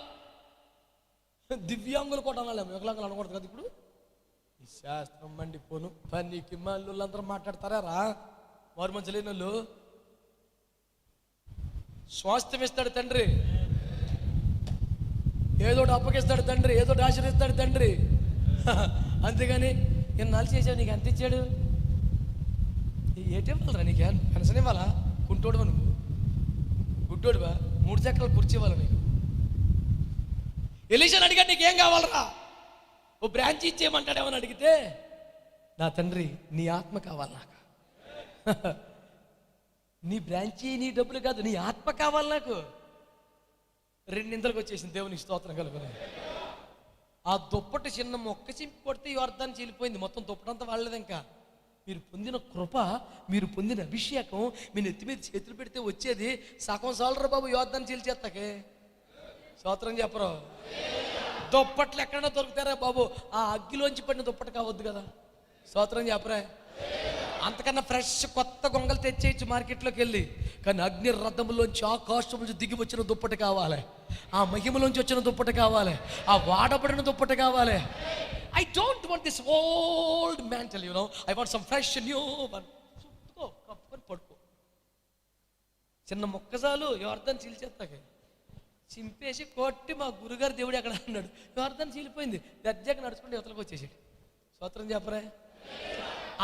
S1: దివ్యాంగుల కోట అనాలేము, వికలాంగులు అనకూడదు కదా. ఇప్పుడు ఈ శాస్త్రం మండిపోను పనికి మళ్ళీ అందరూ మాట్లాడతారా రా? వారు మంచి లేని వాళ్ళు. స్వాస్థ్యం ఇస్తాడు తండ్రి, ఏదోటి అప్పగిస్తాడు తండ్రి, ఏదోటి ఆశీర్వదిస్తాడు తండ్రి. అంతేగాని నేను నలిసి చేసావు, నీకు ఎంత ఇచ్చాడు? ఏటి ఇవ్వాలరా? నీకు పెన్షన్ ఇవ్వాలా? కుంటోడువా నువ్వు? గుడ్డోడువా? 3 చక్రాలు కుర్చీ ఇవ్వాలి నీకు. ఎలీషాని అడిగాడు, నీకేం కావాలరా? ఓ బ్రాంచ్ ఇచ్చేయమంటాడేమని అడిగితే, నా తండ్రి నీ ఆత్మ కావాలి నాకు. నీ బ్రాంచీ నీ డబ్బులు కాదు, నీ ఆత్మ కావాలి నాకు. 2 నిందలకు వచ్చేసింది. దేవునికి స్తోత్రం కలుగును. ఆ దుప్పటి చిన్న మొక్క చింపి కొడితే యోర్దాను చీలిపోయింది. మొత్తం దుప్పటంతా వాళ్ళలేదు. ఇంకా మీరు పొందిన కృప, మీరు పొందిన అభిషేకం మీ నెత్తి మీద చేతులు పెడితే వచ్చేది సగం సాలరా బాబు యోర్దాను చీల్చేస్తాకే. స్తోత్రం చెప్పరు. దుప్పట్లు ఎక్కడైనా దొరుకుతారా బాబు? ఆ అగ్గిలోంచి పడిన దుప్పటి కావద్దు కదా. స్తోత్రం చెప్పరా. అంతకన్నా ఫ్రెష్ కొత్త గొంగలు తెచ్చేయచ్చు మార్కెట్లోకి వెళ్ళి. కానీ అగ్ని రథములోంచి, ఆకాశం నుంచి దిగి వచ్చిన దుప్పటి కావాలి. ఆ మహిమలోంచి వచ్చిన దుప్పటి కావాలి. ఆ వాడబడిన దుప్పటి కావాలి. I don't want this old mantle, you know, I want some fresh new one. కప్పుకొని పడుకో. చిన్న మొక్కజాలు యోర్దాను చీల్చేస్తాకే. చింపేసి కొట్టి మా గురుగారు దేవుడు ఎక్కడ అన్నాడు. యోర్దాను చీలిపోయింది. దర్జాగా నడుచుకుంటే యువతలకు వచ్చేసాడు. స్తోత్రం చెప్పరా.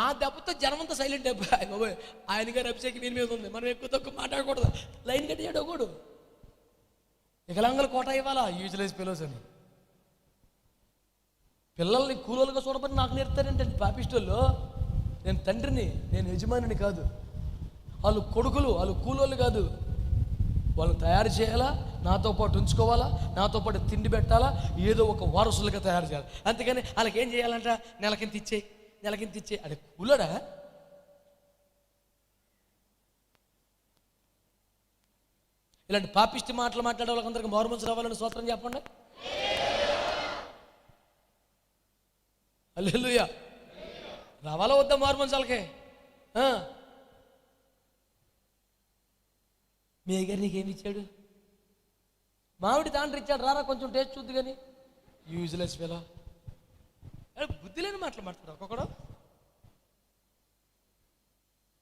S1: ఆ దెబ్బతో జనమంతా సైలెంట్ అయిపోయి, బాబోయ్ ఆయన గారి అభిషేకం వీని మీద ఉంది, మనం ఎక్కువ తక్కువ మాట్లాడకూడదు, లైన్ కట్టియాడు ఒకడు. వికలాంగుల కోట ఇవ్వాలా? యూజ్లెస్ పిలోస్ అని. పిల్లల్ని కూలోలుగా చూడబడి నాకు నేర్తారంటే పాపిస్టోళ్ళు. నేను తండ్రిని, నేను యజమానిని కాదు. వాళ్ళు కొడుకులు, వాళ్ళు కూలోళ్ళు కాదు. వాళ్ళని తయారు చేయాలా, నాతో పాటు ఉంచుకోవాలా, నాతో పాటు తిండి పెట్టాలా, ఏదో ఒక వారసులుగా తయారు చేయాలి. అంతేగాని వాళ్ళకి ఏం చేయాలంట, నెలకింత ఇచ్చే అది కూలడా? ఇలాంటి పాపిష్టి మాటలు మాట్లాడే వాళ్ళకందరికి మారుమనసు రావాలని స్తోత్రం చెప్పండి. హల్లెలూయా. రావాలా వద్దా మారుమనసు వాళ్ళకి? మీ అయ్యగారు నీకేమి ఇచ్చాడు? మామిడి తాండ్రి ఇచ్చాడు, రారా కొంచెం టేస్ట్ చూద్దు. కానీ యూజ్లెస్ ఫెలో, బుద్ధి లేని మాటలు మాట్లాడు ఒక్కొక్కడు.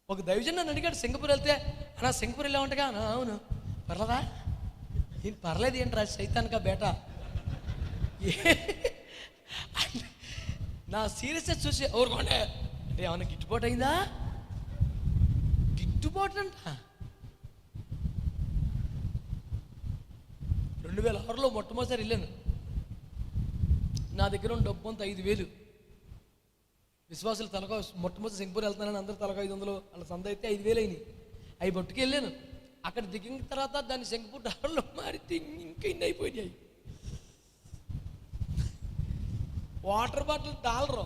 S1: ఒక దైవజన్ నన్ను అడిగాడు, సింగపూర్ వెళ్తే, అన్నా సింగపూర్ వెళ్ళా ఉంటగా? అవును. పర్లేదా? ఏం పర్లేదు ఏంట్రా, సైతానికా బేటా. నా సీరియస్నెస్ చూసి ఊరుకోండి అంటే ఏమన్నా గిట్టుబాటు అయిందా? గిట్టుబాటు అంట. 2006లో మొట్టమొదటిసారి వెళ్ళాను. నా దగ్గర ఉన్న డబ్బు అంతా 5,000. విశ్వాసులు తలక మొట్టమొదటి సింగపూర్ వెళ్తున్నానని అందరూ తలక 500, అలా సంద అయితే 5,000 అయినాయి. అవి పట్టుకు వెళ్ళాను. అక్కడ దిగిన తర్వాత దాన్ని సింగపూర్ డాలర్లో మారితే ఇంకా ఇన్ని అయిపోయినాయి. వాటర్ బాటిల్ $1,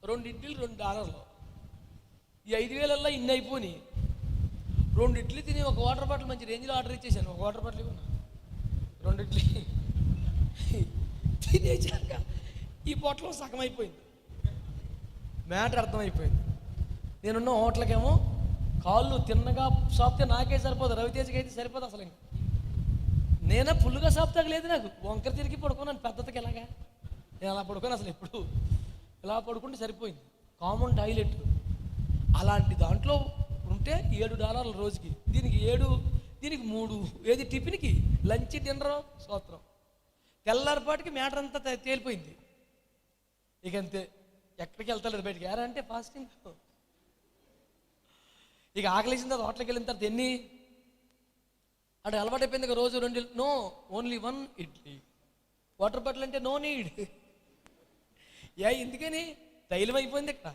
S1: 2 ఇడ్లీలు $2. ఈ 5,000 ఇన్ని అయిపోయినాయి. 2 ఇడ్లీ తిని ఒక వాటర్ బాటిల్ మంచి రేంజ్లో ఆర్డర్ ఇచ్చేసాను. ఒక వాటర్ బాటిల్ ఇవ్వను, 2 ఇడ్లీ తినేసాక ఈ పొట్టలో సగం అయిపోయింది. మ్యాటర్ అర్థమైపోయింది. నేనున్న హోటల్కేమో కాళ్ళు తిన్నగా సాపితే నాకే సరిపోదు, రవితేజకి అయితే సరిపోదు అసలు. ఇంకా నేనే ఫుల్గా సాపుతాక లేదు నాకు. వంకర తిరిగి పడుకున్నాను పెద్దతకి. ఎలాగా నేను అలా పడుకోను అసలు. ఎప్పుడు ఇలా పడుకుంటే సరిపోయింది. కామన్ టాయిలెట్ అలాంటి దాంట్లో ఉంటే $7 రోజుకి. దీనికి 7, దీనికి 3. ఏది టిఫిన్కి, లంచ్, డిన్నర్, స్తోత్రం. తెల్లారిపాటికి మ్యాటర్ అంతా తేలిపోయింది. ఇక అంతే, ఎక్కడికి వెళ్తలేదు బయటికి. ఎరా అంటే ఫాస్టింగ్. ఇక ఆకలిసిన తర్వాత హోటల్కి వెళ్ళిన తర్వాత ఎన్ని అంటే అలవాటు అయిపోయింది. ఇక రోజు 2, no, only 1 idli. Water bottle అంటే నో నీడ్. ఎందుకని? తైలం అయిపోయింది. ఇక్కడ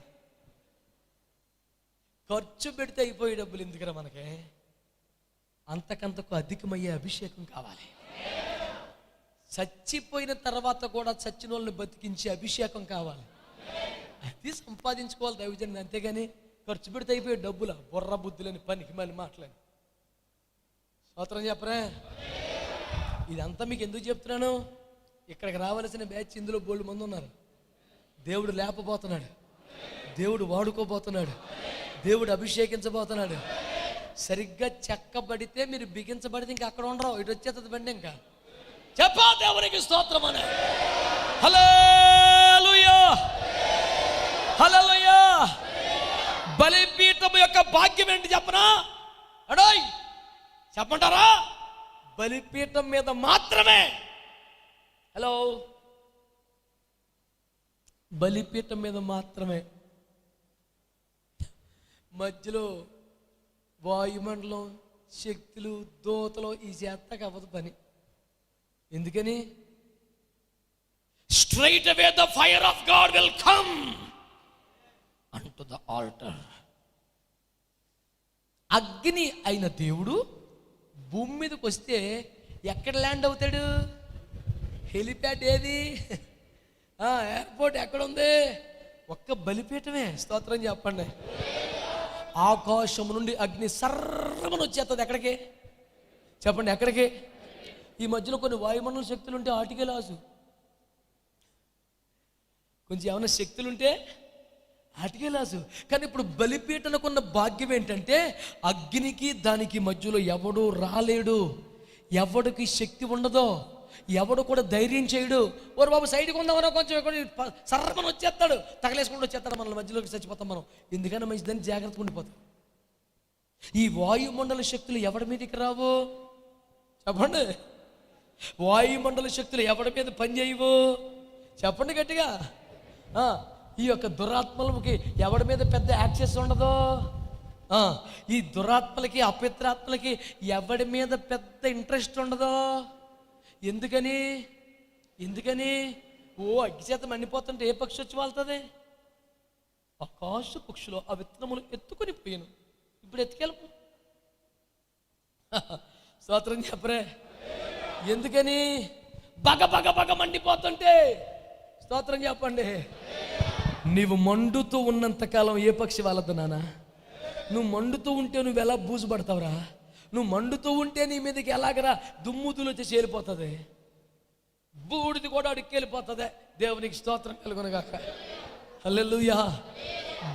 S1: ఖర్చు పెడితే అయిపోయే డబ్బులు ఎందుకురా మనకి? అంతకంతకు అధికమయ్యే అభిషేకం కావాలి. చచ్చిపోయిన తర్వాత కూడా చచ్చిన వాళ్ళని బతికించే అభిషేకం కావాలి. అది సంపాదించుకోవాలి దైవజనం. అంతేగాని ఖర్చు పెడితే అయిపోయే డబ్బుల బుర్ర బుద్ధులని పనికి మళ్ళీ మాట్లాడి స్తోత్రం చెప్పరా. ఇదంతా మీకు ఎందుకు చెప్తున్నాను? ఇక్కడికి రావాల్సిన బ్యాచ్ ఇందులో బోల్డ్ మంది ఉన్నారు. దేవుడు లేపబోతున్నాడు, దేవుడు వాడుకోబోతున్నాడు, దేవుడు అభిషేకించబోతున్నాడు. సరిగ్గా చెక్కబడితే మీరు బిగించబడితే ఇంకా అక్కడ ఉండరు, ఇటు వచ్చేస్తుంది బండి. ఇంకా చెప్పా దేవునికి స్తోత్రం అని. హల్లెలూయా, హల్లెలూయా. బలిపీఠం యొక్క భాగ్యం ఏంటి చెప్పనా? అడోయ్ చెప్పంటారా? బలిపీఠం మీద మాత్రమే. హలో, బలిపీఠం మీద మాత్రమే. మధ్యలో వాయుమండలం, శక్తులు, దూతలు ఈ చేతకు అవ్వదు పని. ఎందుకని? Straight away the fire of God will come unto the altar. అగ్ని అయిన దేవుడు భూమి మీదకి వస్తే ఎక్కడ ల్యాండ్ అవుతాడు? హెలిప్యాడ్ ఏది? ఎయిర్పోర్ట్ ఎక్కడ ఉంది? ఒక్క బలిపీఠమే. స్తోత్రం చెప్పండి. ఆకాశం నుండి అగ్ని సర్రమని వచ్చేస్తుంది. ఎక్కడికి చెప్పండి? ఎక్కడికి? ఈ మధ్యలో కొన్ని వాయుమండల శక్తులు ఉంటే ఆటికే లాసు. కొంచెం ఏమైనా శక్తులు ఉంటే ఆటికే లాసు. కానీ ఇప్పుడు బలిపీఠనకున్న భాగ్యం ఏంటంటే అగ్నికి దానికి మధ్యలో ఎవడు రాలేడు, ఎవడికి శక్తి ఉండదో, ఎవడు కూడా ధైర్యం చేయడు. ఓరు బాబు సైడ్కి ఉందామన్నా కొంచెం సర్రమని వచ్చేస్తాడు, తగలేసుకుంటూ వచ్చేస్తాడు, మన మధ్యలోకి చచ్చిపోతాం మనం. ఎందుకన్నా మంచిదని జాగ్రత్తగా ఉండిపోతాం. ఈ వాయుమండల శక్తులు ఎవడి మీదకి రావు చెప్పండి? వాయుమండల శక్తులు ఎవడి మీద పనిచేయవు చెప్పండి గట్టిగా. ఈ యొక్క దురాత్మలకి ఎవడి మీద పెద్ద యాక్సెస్ ఉండదు. ఈ దురాత్మలకి, అపవిత్రాత్మలకి ఎవడి మీద పెద్ద ఇంట్రెస్ట్ ఉండదు. ఎందుకని? ఎందుకని? ఓ అగ్గి చేత మండిపోతుంటే ఏ పక్షి వచ్చి వాళ్తుంది? ఆకాశ పక్షులు ఆ విత్తనములు ఎత్తుకొని పోయాను. ఇప్పుడు ఎత్తుకెళ్ళపు. స్తోత్రం చెప్పరే. ఎందుకని? బగ బగ బగ మండిపోతుంటే. స్తోత్రం చెప్పండి. నీవు మండుతూ ఉన్నంతకాలం ఏ పక్షి వాళ్ళదు నాన్న. నువ్వు మండుతూ ఉంటే నువ్వు ఎలా బూజు పడతావురా? నువ్వు మండుతూ ఉంటే నీ మీదకి ఎలాగరా దుమ్ముదులు వచ్చి చేరిపోతుంది, బూడిది కూడా అడిక్కెళ్ళిపోతుంది. దేవునికి స్తోత్రం కలుగునుగాక. హల్లెలూయా.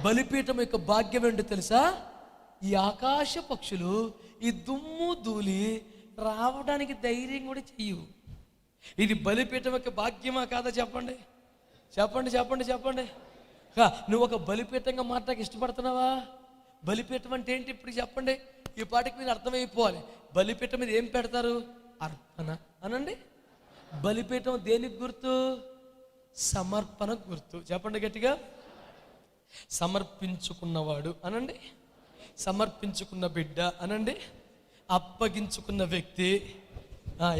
S1: బలిపీఠం యొక్క భాగ్యం ఏంటో తెలుసా? ఈ ఆకాశ పక్షులు ఈ దుమ్ము ధూళి రావడానికి ధైర్యం కూడా చెయ్యవు. ఇది బలిపీఠం యొక్క భాగ్యమా కాదా? చెప్పండి చెప్పండి చెప్పండి చెప్పండి. నువ్వు ఒక బలిపీఠంగా మాట్లాడక ఇష్టపడుతున్నావా? బలిపీఠం అంటే ఏంటి ఇప్పుడు చెప్పండి. ఈ పాటికి మీరు అర్థమైపోవాలి. బలిపీఠం మీద ఏం పెడతారు? అర్పణ అనండి. బలిపీఠం దేనికి గుర్తు? సమర్పణ గుర్తు. చెప్పండి గట్టిగా. సమర్పించుకున్నవాడు అనండి, సమర్పించుకున్న బిడ్డ అనండి, అప్పగించుకున్న వ్యక్తి.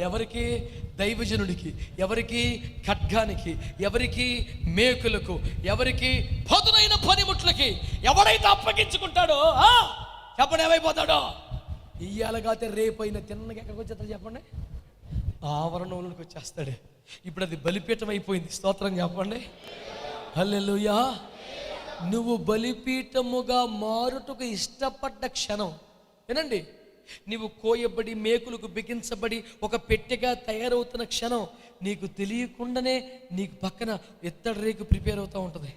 S1: ఎవరికి? దైవజనుడికి. ఎవరికి? ఖడ్గానికి. ఎవరికి? మేకులకు. ఎవరికి? పదునైన పనిముట్లకి. ఎవడైతే అప్పగించుకుంటాడో చెప్పండి ఏమైపోతాడో? ఇయ్యాలగాతే రేపైన తిన్నగా ఎక్కడికి వచ్చేస్తాడు చెప్పండి? ఆవరణంలోకి వచ్చేస్తాడు. ఇప్పుడు అది బలిపీఠం అయిపోయింది. స్తోత్రం చెప్పండి. హల్లెలూయా. నువ్వు బలిపీఠముగా మారుటకు ఇష్టపడ్డ క్షణం వినండి, నీవు కోయబడి మేకులకు బిగించబడి ఒక పెట్టెగా తయారవుతున్న క్షణం నీకు తెలియకుండానే నీకు పక్కన ఎత్తడి రేకు ప్రిపేర్ అవుతూ ఉంటుంది.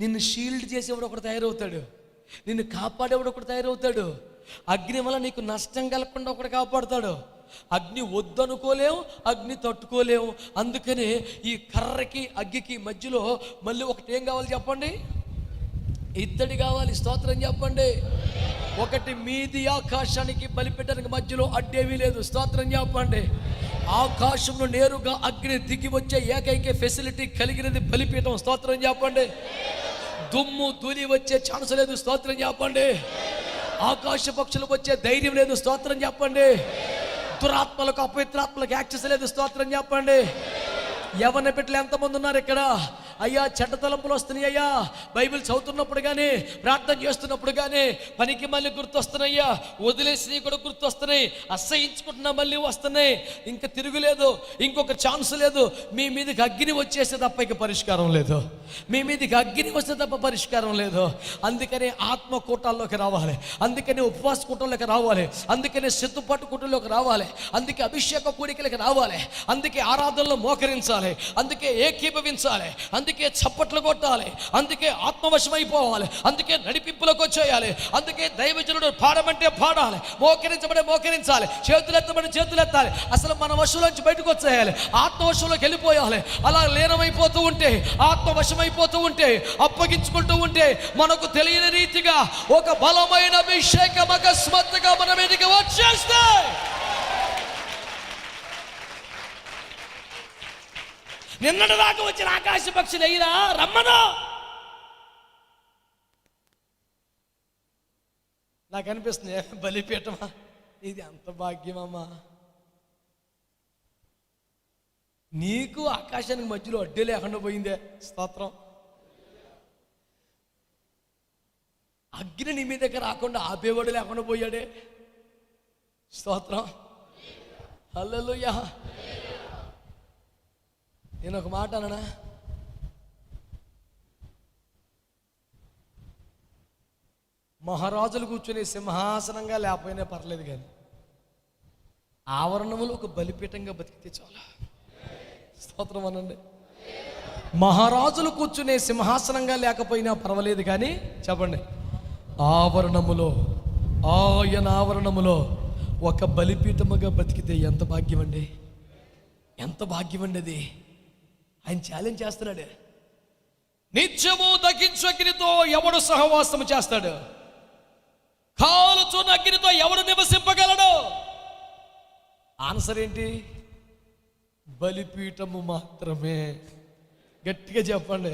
S1: నిన్ను షీల్డ్ చేసేవాడు ఒకడు తయారవుతాడు, నిన్ను కాపాడేవాడు ఒకడు తయారవుతాడు, అగ్ని వల్ల నీకు నష్టం కలగకుండా ఒకడు కాపాడుతాడు. అగ్ని వద్దనుకోలేము, అగ్ని తట్టుకోలేము. అందుకనే ఈ కర్రకి అగ్గికి మధ్యలో మళ్ళీ ఒకటి ఏం కావాలి చెప్పండి? ఇత్తడి కావాలి. స్తోత్రం చెప్పండి. ఒకటి మీది ఆకాశానికి బలిపీఠానికి మధ్యలో అడ్డేమీ లేదు. స్తోత్రం చెప్పండి. ఆకాశంలో నేరుగా అగ్ని దిగి వచ్చే ఏకైక ఫెసిలిటీ కలిగినది బలిపీఠం. స్తోత్రం చెప్పండి. దుమ్ము ధూళి వచ్చే ఛాన్స్ లేదు. స్తోత్రం చెప్పండి. ఆకాశ పక్షులకు వచ్చే ధైర్యం లేదు. స్తోత్రం చెప్పండి. దురాత్మలకు అపవిత్రాత్మలకు యాక్సెస్ లేదు. స్తోత్రం చెప్పండి. యవ్వన బిడ్డలు ఎంతమంది ఉన్నారు ఇక్కడ? అయ్యా చెడ్డ తలంపులు వస్తున్నాయి అయ్యా, బైబిల్ చదువుతున్నప్పుడు కానీ ప్రార్థన చేస్తున్నప్పుడు కానీ పనికి మళ్ళీ గుర్తొస్తున్నాయ్యా, వదిలేసి కూడా గుర్తొస్తున్నాయి, అసహించుకుంటున్నా మళ్ళీ వస్తున్నాయి. ఇంకా తిరుగులేదు, ఇంకొక ఛాన్స్ లేదు. మీ మీదకి అగ్ని వచ్చేస్తే తప్ప ఇక పరిష్కారం లేదు. మీ మీదకి అగ్ని వస్తే తప్ప పరిష్కారం లేదు. అందుకనే ఆత్మ కూటాల్లోకి రావాలి, అందుకనే ఉపవాస కూటంలోకి రావాలి, అందుకనే సిద్ధపాటు కూటంలోకి రావాలి, అందుకే అభిషేక కూడికలకి రావాలి, అందుకే ఆరాధనలో మోకరించాలి, అందుకే ఏకీభవించాలి, అందుకే చప్పట్లు కొట్టాలి, అందుకే ఆత్మవశమైపోవాలి, అందుకే నడిపింపులకు వచ్చేయాలి, అందుకే దైవజనుడు పాడమంటే పాడాలి, మోకరించబడే మోకరించాలి, చేతులెత్తబడి చేతులెత్తాలి. అసలు మన వశంలోంచి బయటకు వచ్చేయాలి, ఆత్మవశంలోకి వెళ్ళిపోయాలి. అలా లీనమైపోతూ ఉంటే, ఆత్మవశమైపోతూ ఉంటే, అప్పగించుకుంటూ ఉంటే మనకు తెలియని రీతిగా ఒక బలమైన అభిషేకం అకస్మాత్తుగా మన మీదకి వచ్చేస్తాయి. నిన్నటి దాకా వచ్చిన ఆకాశ పక్షులు అయ్యిరా రమ్మను. నాకు అనిపిస్తుంది బలిపీఠమా ఇది అంత భాగ్యమమ్మా. నీకు ఆకాశానికి మధ్యలో అడ్డే లేకుండా పోయిందే. స్తోత్రం. అగ్ని నీ మీద రాకుండా ఆపేవాడు లేకుండా పోయాడే. స్తోత్రం. హల్లెలూయా. నేను ఒక మాట అన్నా, మహారాజులు కూర్చునే సింహాసనంగా లేకపోయినా పర్లేదు, కానీ ఆవరణములు ఒక బలిపీఠంగా బతికితే చాలా. స్తోత్రం అనండి. మహారాజులు కూర్చునే సింహాసనంగా లేకపోయినా పర్వాలేదు, కానీ చెప్పండి ఆవరణములో, ఆయన ఆవరణములో ఒక బలిపీఠముగా బతికితే ఎంత భాగ్యం అండి, ఎంత భాగ్యం అండి అది. ఆయన ఛాలెంజ్ చేస్తున్నాడు. నిత్యము దగ్గించు అగ్నితో ఎవడు సహవాసము చేస్తాడు? కాలుచున్న అగ్నితో ఎవడు నివసింపగలడు? ఆన్సర్ ఏంటి? బలిపీఠము మాత్రమే. గట్టిగా చెప్పండి.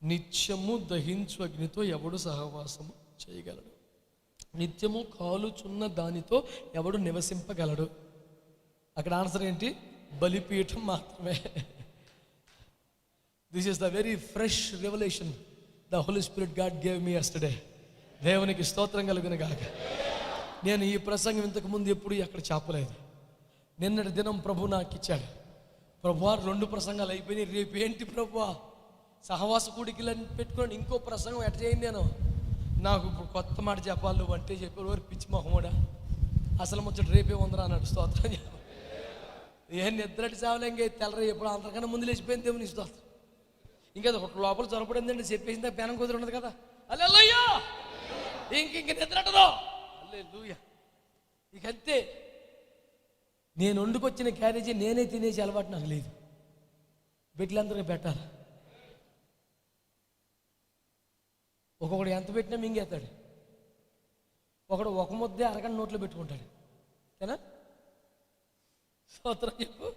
S1: నిత్యము దహించు అగ్నితో ఎవడు సహవాసము చేయగలడు? నిత్యము కాలుచున్న దానితో ఎవడు నివసింపగలడు? అక్కడ ఆన్సర్ ఏంటి? బలిపీఠం మాత్రమే. This is the very fresh revolution the holy spirit God gave me yesterday. దేవునికి స్తోత్రం కలుగును గాక. నేను ఈ ప్రసంగం ఇంతకు ముందు ఎప్పుడు ఎక్కడ చెప్పలేదు. నిన్నటి దినం ప్రభు నాకు ఇచ్చాడు. ప్రభువా 2 ప్రసంగాలు అయిపోయినాయి, రేపు ఏంటి ప్రభువా సహవాస కూడికలని పెట్టుకొని ఇంకో ప్రసంగం ఎట్ట చేయండి. నేను నాకు ఇప్పుడు కొత్త మాట చెప్పాలి నువ్వు అంటే చెప్పారు. ఓరి పిచ్చి మొహముడా, అసలు ముచ్చట రేపే ఉందరా అన్నాడు. స్తోత్రం చెప్ప. ఏం నిద్రటి చావలే, ఇంకే తెల్లరా ఎప్పుడు అంతకన్నా ముందు లేచిపోయింది దేవుని స్తోత్రం. ఇంకా లోపల చొరపడిందండి చెప్పేసిందా పేనం కుదిరి ఉండదు కదా. హల్లెలూయా. ఇంక నిద్రటదో. హల్లెలూయా. ఇక అంతే. నేను వండుకొచ్చిన క్యారేజీ నేనే తినేసి అలవాటు నాకు లేదు. బిడ్డలందరికీ పెట్టాలి. ఒక్కొక్కడు ఎంత పెట్టినా మింగేస్తాడు. ఒకడు ఒక ముద్దే అరగంట నోట్లో పెట్టుకుంటాడు. ఏనా స్తోత్రం చెప్పు.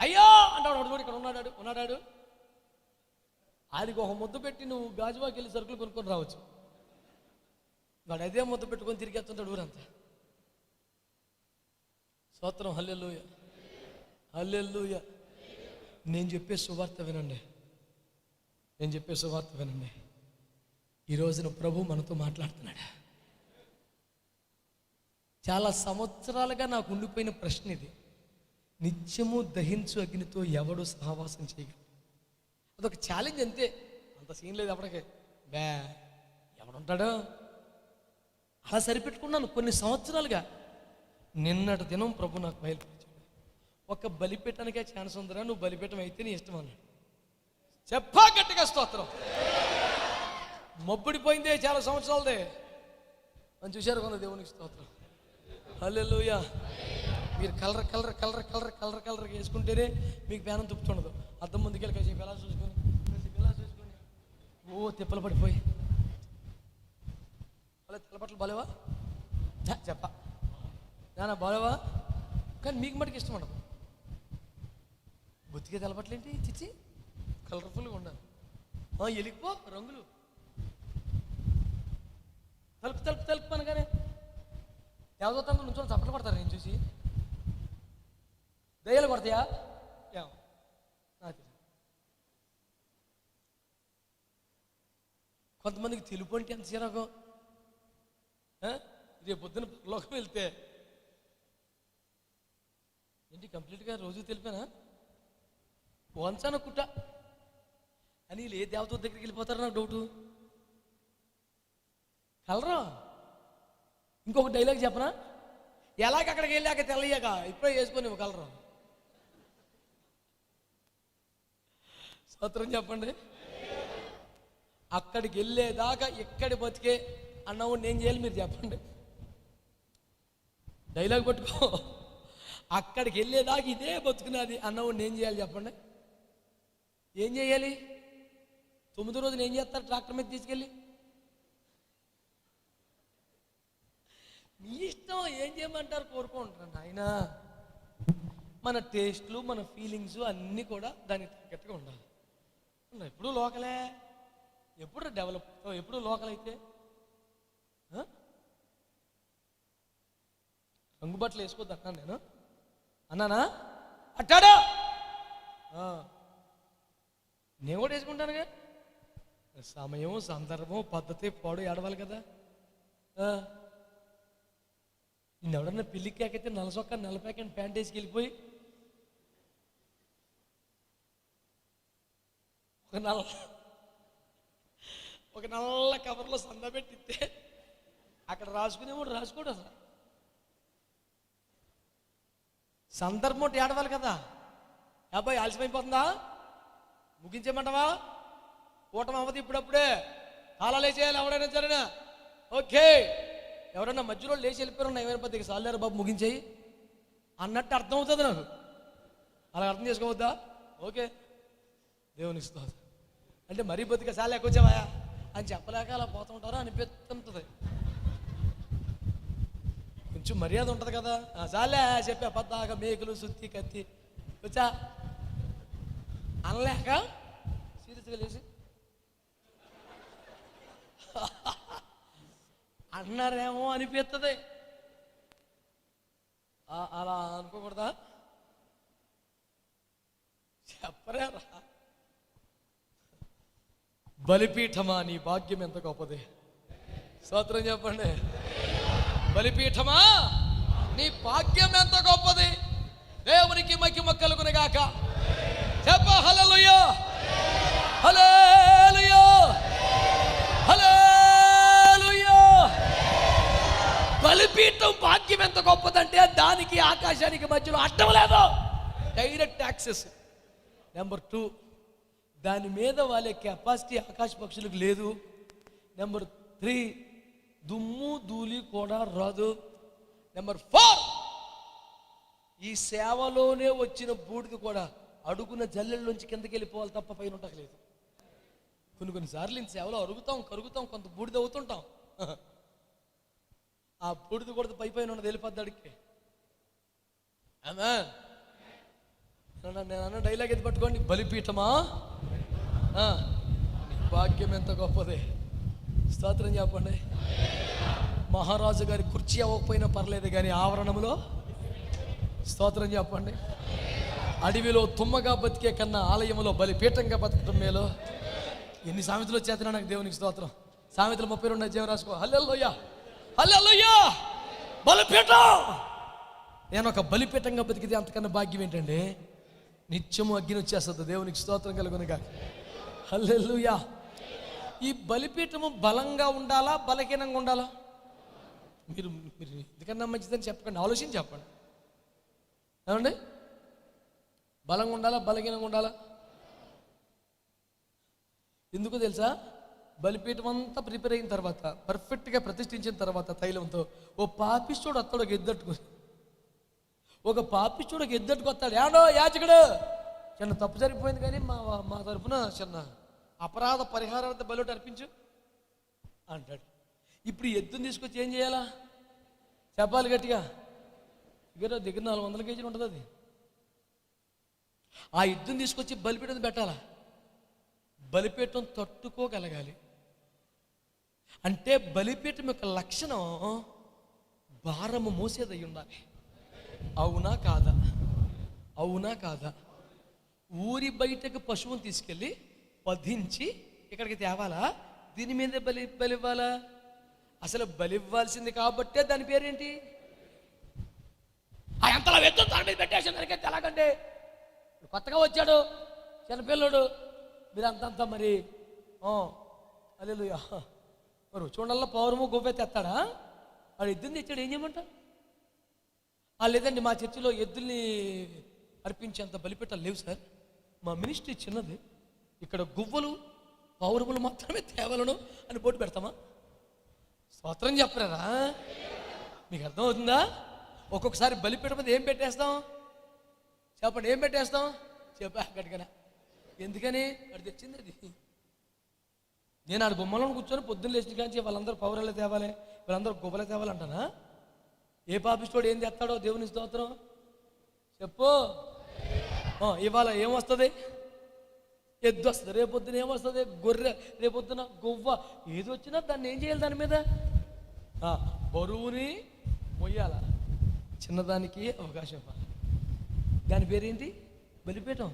S1: అయ్యో అంటాడు. ఒకడు ఇక్కడ ఉన్నాడాడు. ఆడికి ఒక ముద్ద పెట్టి నువ్వు గాజువాకి వెళ్ళి సరుకులు కొనుక్కొని రావచ్చు. వాడు అదే ముద్ద పెట్టుకొని తిరిగేస్తుంటాడు ఊరంతా. స్తోత్రం. హల్లెలూయా. హల్లెలూయా. నేను చెప్పే సువార్త వినండి. ఈ రోజున ప్రభు మనతో మాట్లాడుతున్నాడు. చాలా సంవత్సరాలుగా నాకు ఉండిపోయిన ప్రశ్న ఇది. నిత్యము దహించు అగ్నితో ఎవడు సహవాసం చేయగలడు? అదొక ఛాలెంజ్ అంతే, అంత సీన్ లేదు ఎవడికి. ఎవడుంటాడు? అలా సరిపెట్టుకున్నాను కొన్ని సంవత్సరాలుగా. నిన్నటి దినం ప్రభు నాకు బయలుపరిచాడు. ఒక బలిపీఠానికే ఛాన్స్ ఉందిరా, నువ్వు బలిపీఠం అయితే నీ ఇష్టం అన్నాడు. చెప్పా గట్టిగా స్తోత్రం. మబ్బుడిపోయిందే చాలా సంవత్సరాలదే అని చూశారు కొంత. దేవునికి స్తోత్రం. హల్లెలూయా. మీరు కలర్ వేసుకుంటేనే మీకు పేనం తుప్పుతుండదు. అద్దం ముందుకెళ్ళి కాసేపు ఎలా చూసుకొని ఓ తిప్పలు పడిపోయి అలా తెల్లబట్టలు బాలేవా చెప్పా నానా బాలేవా, కానీ మీకు మటుకు ఇష్టం ఉండదు. బొత్తిగా తెల్లబట్టలు ఏంటి చిచ్చి కలర్ఫుల్గా ఉండాలి. ఎలిగిపో రంగులు తలుపు అనగానే దేవదూతంలో నుంచో చప్పట్లు పడతారు. నేను చూసి దయ్యాలు కొడతాయా కొంతమందికి తెలుపు అంటే ఎంత చిరాకో. రేపు పొద్దున పరలోకం వెళ్తే ఏంటి కంప్లీట్గా రోజు తెలిపానా వంచాన కుట్ట అని వీళ్ళు ఏ దేవత దగ్గరికి వెళ్ళిపోతారో నాకు డౌటు. కలరా. ఇంకొక డైలాగ్ చెప్పనా? ఎలాగ అక్కడికి వెళ్ళాక తెల్లయ్యాక ఇప్పుడే వేసుకొని కలరా. స్తోత్రం చెప్పండి. అక్కడికి వెళ్ళేదాకా ఎక్కడి బతికే అన్నవు నేను చేయాలి మీరు చెప్పండి. డైలాగ్ పట్టుకో. అక్కడికి వెళ్ళేదాకా ఇదే బతుకున్నది అన్నవు నేను చేయాలి చెప్పండి. ఏం చేయాలి? 9వ రోజున ఏం చేస్తారు? ట్రాక్టర్ మీద తీసుకెళ్ళి మీ ఇష్టం ఏం చేయమంటారు కోరుకుంటారు ఆయన. మన టేస్ట్లు మన ఫీలింగ్స్ అన్నీ కూడా దానికి తగ్గట్టుగా ఉండాలి. ఎప్పుడు లోకలే, ఎప్పుడు డెవలప్, ఎప్పుడు లోకల్ అయితే రంగు బట్టలు వేసుకోవద్దు అన్నాను నేను. అన్నానా? అట్టాడా నేను కూడా వేసుకుంటానుగా. సమయం సందర్భం పద్ధతి పాడు ఏడవాలి కదా. నిన్న ఎవడన్నా పెళ్లి కేకైతే నలసొక్క 40 ప్యాకెట్ ప్యాంట్ వేసుకు వెళ్ళిపోయి ఒక నల్ల కవర్లో సంద పెట్టిస్తే అక్కడ రాసుకునేవాడు రాసుకోడు. అసలు సందర్భం ఏడవాలి కదా. అబ్బాయి ఆలస్యమైపోతుందా, ముగించేయమంటావా? కూటమి అవ్వదు ఇప్పుడప్పుడే, తాళాలు వేసేయాలి ఎవడైనా సరేనా. ఓకే, ఎవరైనా మధ్యలో లేచి వెళ్ళిపోయారు ఏమైనా పద్ధతికి సాలేరు బాబు ముగించేయి అన్నట్టు అర్థం అవుతుంది నాకు. అలా అర్థం చేసుకోవద్దా? ఓకే, దేవుని ఇస్తుంది అంటే మరీ బతిక సాలే వచ్చావా అని చెప్పలేక అలా పోతుంటారో అనిపిస్తుంటుంది. కొంచెం మర్యాద ఉంటుంది కదా. చాలే చెప్పా పద్దాక మేకులు సుత్తి కత్తి వచ్చా అనలేక సీరియస్గా లేచి అన్నారేమో అనిపిస్తుంది. అలా అనుకోకూడదా? చెప్పరేరా. బలిపీఠమా నీ భాగ్యం ఎంత గొప్పది. స్తోత్రం చెప్పండి. బలిపీఠమా నీ భాగ్యం ఎంత గొప్పది. దేవునికి మహిమ కలుగును గాక. చెప్ప హల్లెలూయా, హల్లెలూయా, హల్లెలూయా. బలిపీఠం భాగ్యం ఎంత గొప్పదంటే దానికి ఆకాశానికి మధ్యలో అడ్డం లేదు, డైరెక్ట్ యాక్సెస్. నెంబర్ 2, దాని మీద వాళ్ళే కెపాసిటీ ఆకాశ పక్షులకు లేదు. నెంబర్ 3, దుమ్ము ధూళి కూడా రాదు. నెంబర్ 4, ఈ సేవలోనే వచ్చిన బూడిది కూడా అడుగున జల్లెల్లోంచి కిందకి వెళ్ళిపోవాలి తప్ప పైన ఉండకలేదు. కొన్నిసార్లు ఈ సేవలో అరుగుతాం, కరుగుతాం, కొంత బూడిద అవుతుంటాం. ఆ బూడిద కూడా పైన ఉన్నది వెళ్ళిపోద్ది అడిగి. నేను అన్న డైలాగ్ ఎత్తి పట్టుకోండి. బలిపీఠమా నీ భాగ్యం ఎంత గొప్పది. స్తోత్రం చెప్పండి. మహారాజు గారి కుర్చీ అవ్వకపోయినా పర్లేదు కానీ ఆవరణంలో స్తోత్రం చెప్పండి. అడవిలో తుమ్మగా బతికే కన్నా ఆలయంలో బలిపీఠంగా బతకటం మేలు. ఎన్ని సామెతలు వచ్చేతనా నాకు దేవునికి స్తోత్రం. సామెతలు 32 అధ్యాయం రాసుకో. హల్లెలూయా, హల్లెలూయా. బలిపీఠం, నేను ఒక బలిపీఠంగా బతికితే అంతకన్నా భాగ్యం ఏంటండి. నిత్యము అగ్ని వచ్చేస్తుంది. దేవునికి స్తోత్రం కలుగునుగా. హల్లెలూయా. ఈ బలిపీఠము బలంగా ఉండాలా, బలహీనంగా ఉండాలా? మీరు ఎందుకన్నా మంచిదని చెప్పకండి, ఆలోచించి చెప్పండి. ఏమండి, బలంగా ఉండాలా, బలహీనంగా ఉండాలా? ఎందుకు తెలుసా? బలిపీఠం అంతా ప్రిపేర్ అయిన తర్వాత, పర్ఫెక్ట్గా ప్రతిష్ఠించిన తర్వాత తైలంతో ఓ పాపిష్టుడు వస్తాడు, ఒక ఎద్దట్టుకు. ఒక పాపిష్టుడు ఒక ఎద్దట్టుకు వస్తాడు. ఏడో యాజకుడు, చిన్న తప్పు జరిగిపోయింది కానీ మా తరఫున చిన్న అపరాధ పరిహారార్థ బలి అర్పించు అంటాడు. ఇప్పుడు ఎద్దుని తీసుకొచ్చి ఏం చేయాలా చెప్పాలి గట్టిగా. దగ్గర 400 కేజీలు ఉంటుంది అది. ఆ ఎద్దుని తీసుకొచ్చి బలిపీఠం పెట్టాలా. బలిపీఠం తట్టుకోగలగాలి. అంటే బలిపీఠం యొక్క లక్షణం భారము మోసేదై ఉండాలి. అవునా కాదా? అవునా కాదా? ఊరి బయటకు పశువుని తీసుకెళ్ళి వధించి ఇక్కడికి తేవాలా? దీని మీద బలివ్వాలా? అసలు బలివ్వాల్సింది కాబట్టే దాని పేరేంటి? ఆ ఎంతలా వెళ్తూ దాని మీద పెట్టేసి దానికైతే ఎలాగంటే కొత్తగా వచ్చాడు చిన్నపిల్లడు, మీరు అంతంతా మరి హల్లెలూయా మరి చూడల్లా పౌరము గోపే తెస్తాడా? వాడు ఎద్దుని తెచ్చాడు, ఏం చేయమంట? లేదండి మా చర్చిలో ఎద్దుల్ని అర్పించేంత బలిపీఠాలు లేవు సార్, మా మినిస్ట్రీ చిన్నది, ఇక్కడ గువ్వలు పౌరములు మాత్రమే తేవలను అని బోర్డు పెడతామా? స్తోత్రం చెప్పరారా? మీకు అర్థమవుతుందా? ఒక్కొక్కసారి బలిపీఠం మీద ఏం పెట్టేస్తాం చెప్పండి, ఏం పెట్టేస్తాం? చెప్పా గట్టిగా. ఎందుకని? అది తెచ్చింది అది. నేను ఆడ బొమ్మలో కూర్చొని పొద్దున్న లేచిన కానీ వాళ్ళందరూ పౌరాలే తేవాలి, వాళ్ళందరూ గువ్వలే తేవాలంటానా? ఏ పాపిస్తోడు ఏం తెస్తాడో దేవుని స్తోత్రం చెప్పు. ఇవాళ ఏమొస్తుంది? ఎద్దు వస్తుంది, రేపొద్దున ఏమొస్తుంది? గొర్రె, రేపొద్దున గువ్వ, ఏది వచ్చినా దాన్ని ఏం చేయాలి? దాని మీద బరువుని మొయ్యాల, చిన్నదానికి అవకాశం ఇవ్వాలి. దాని పేరేంటి? బలిపీఠం.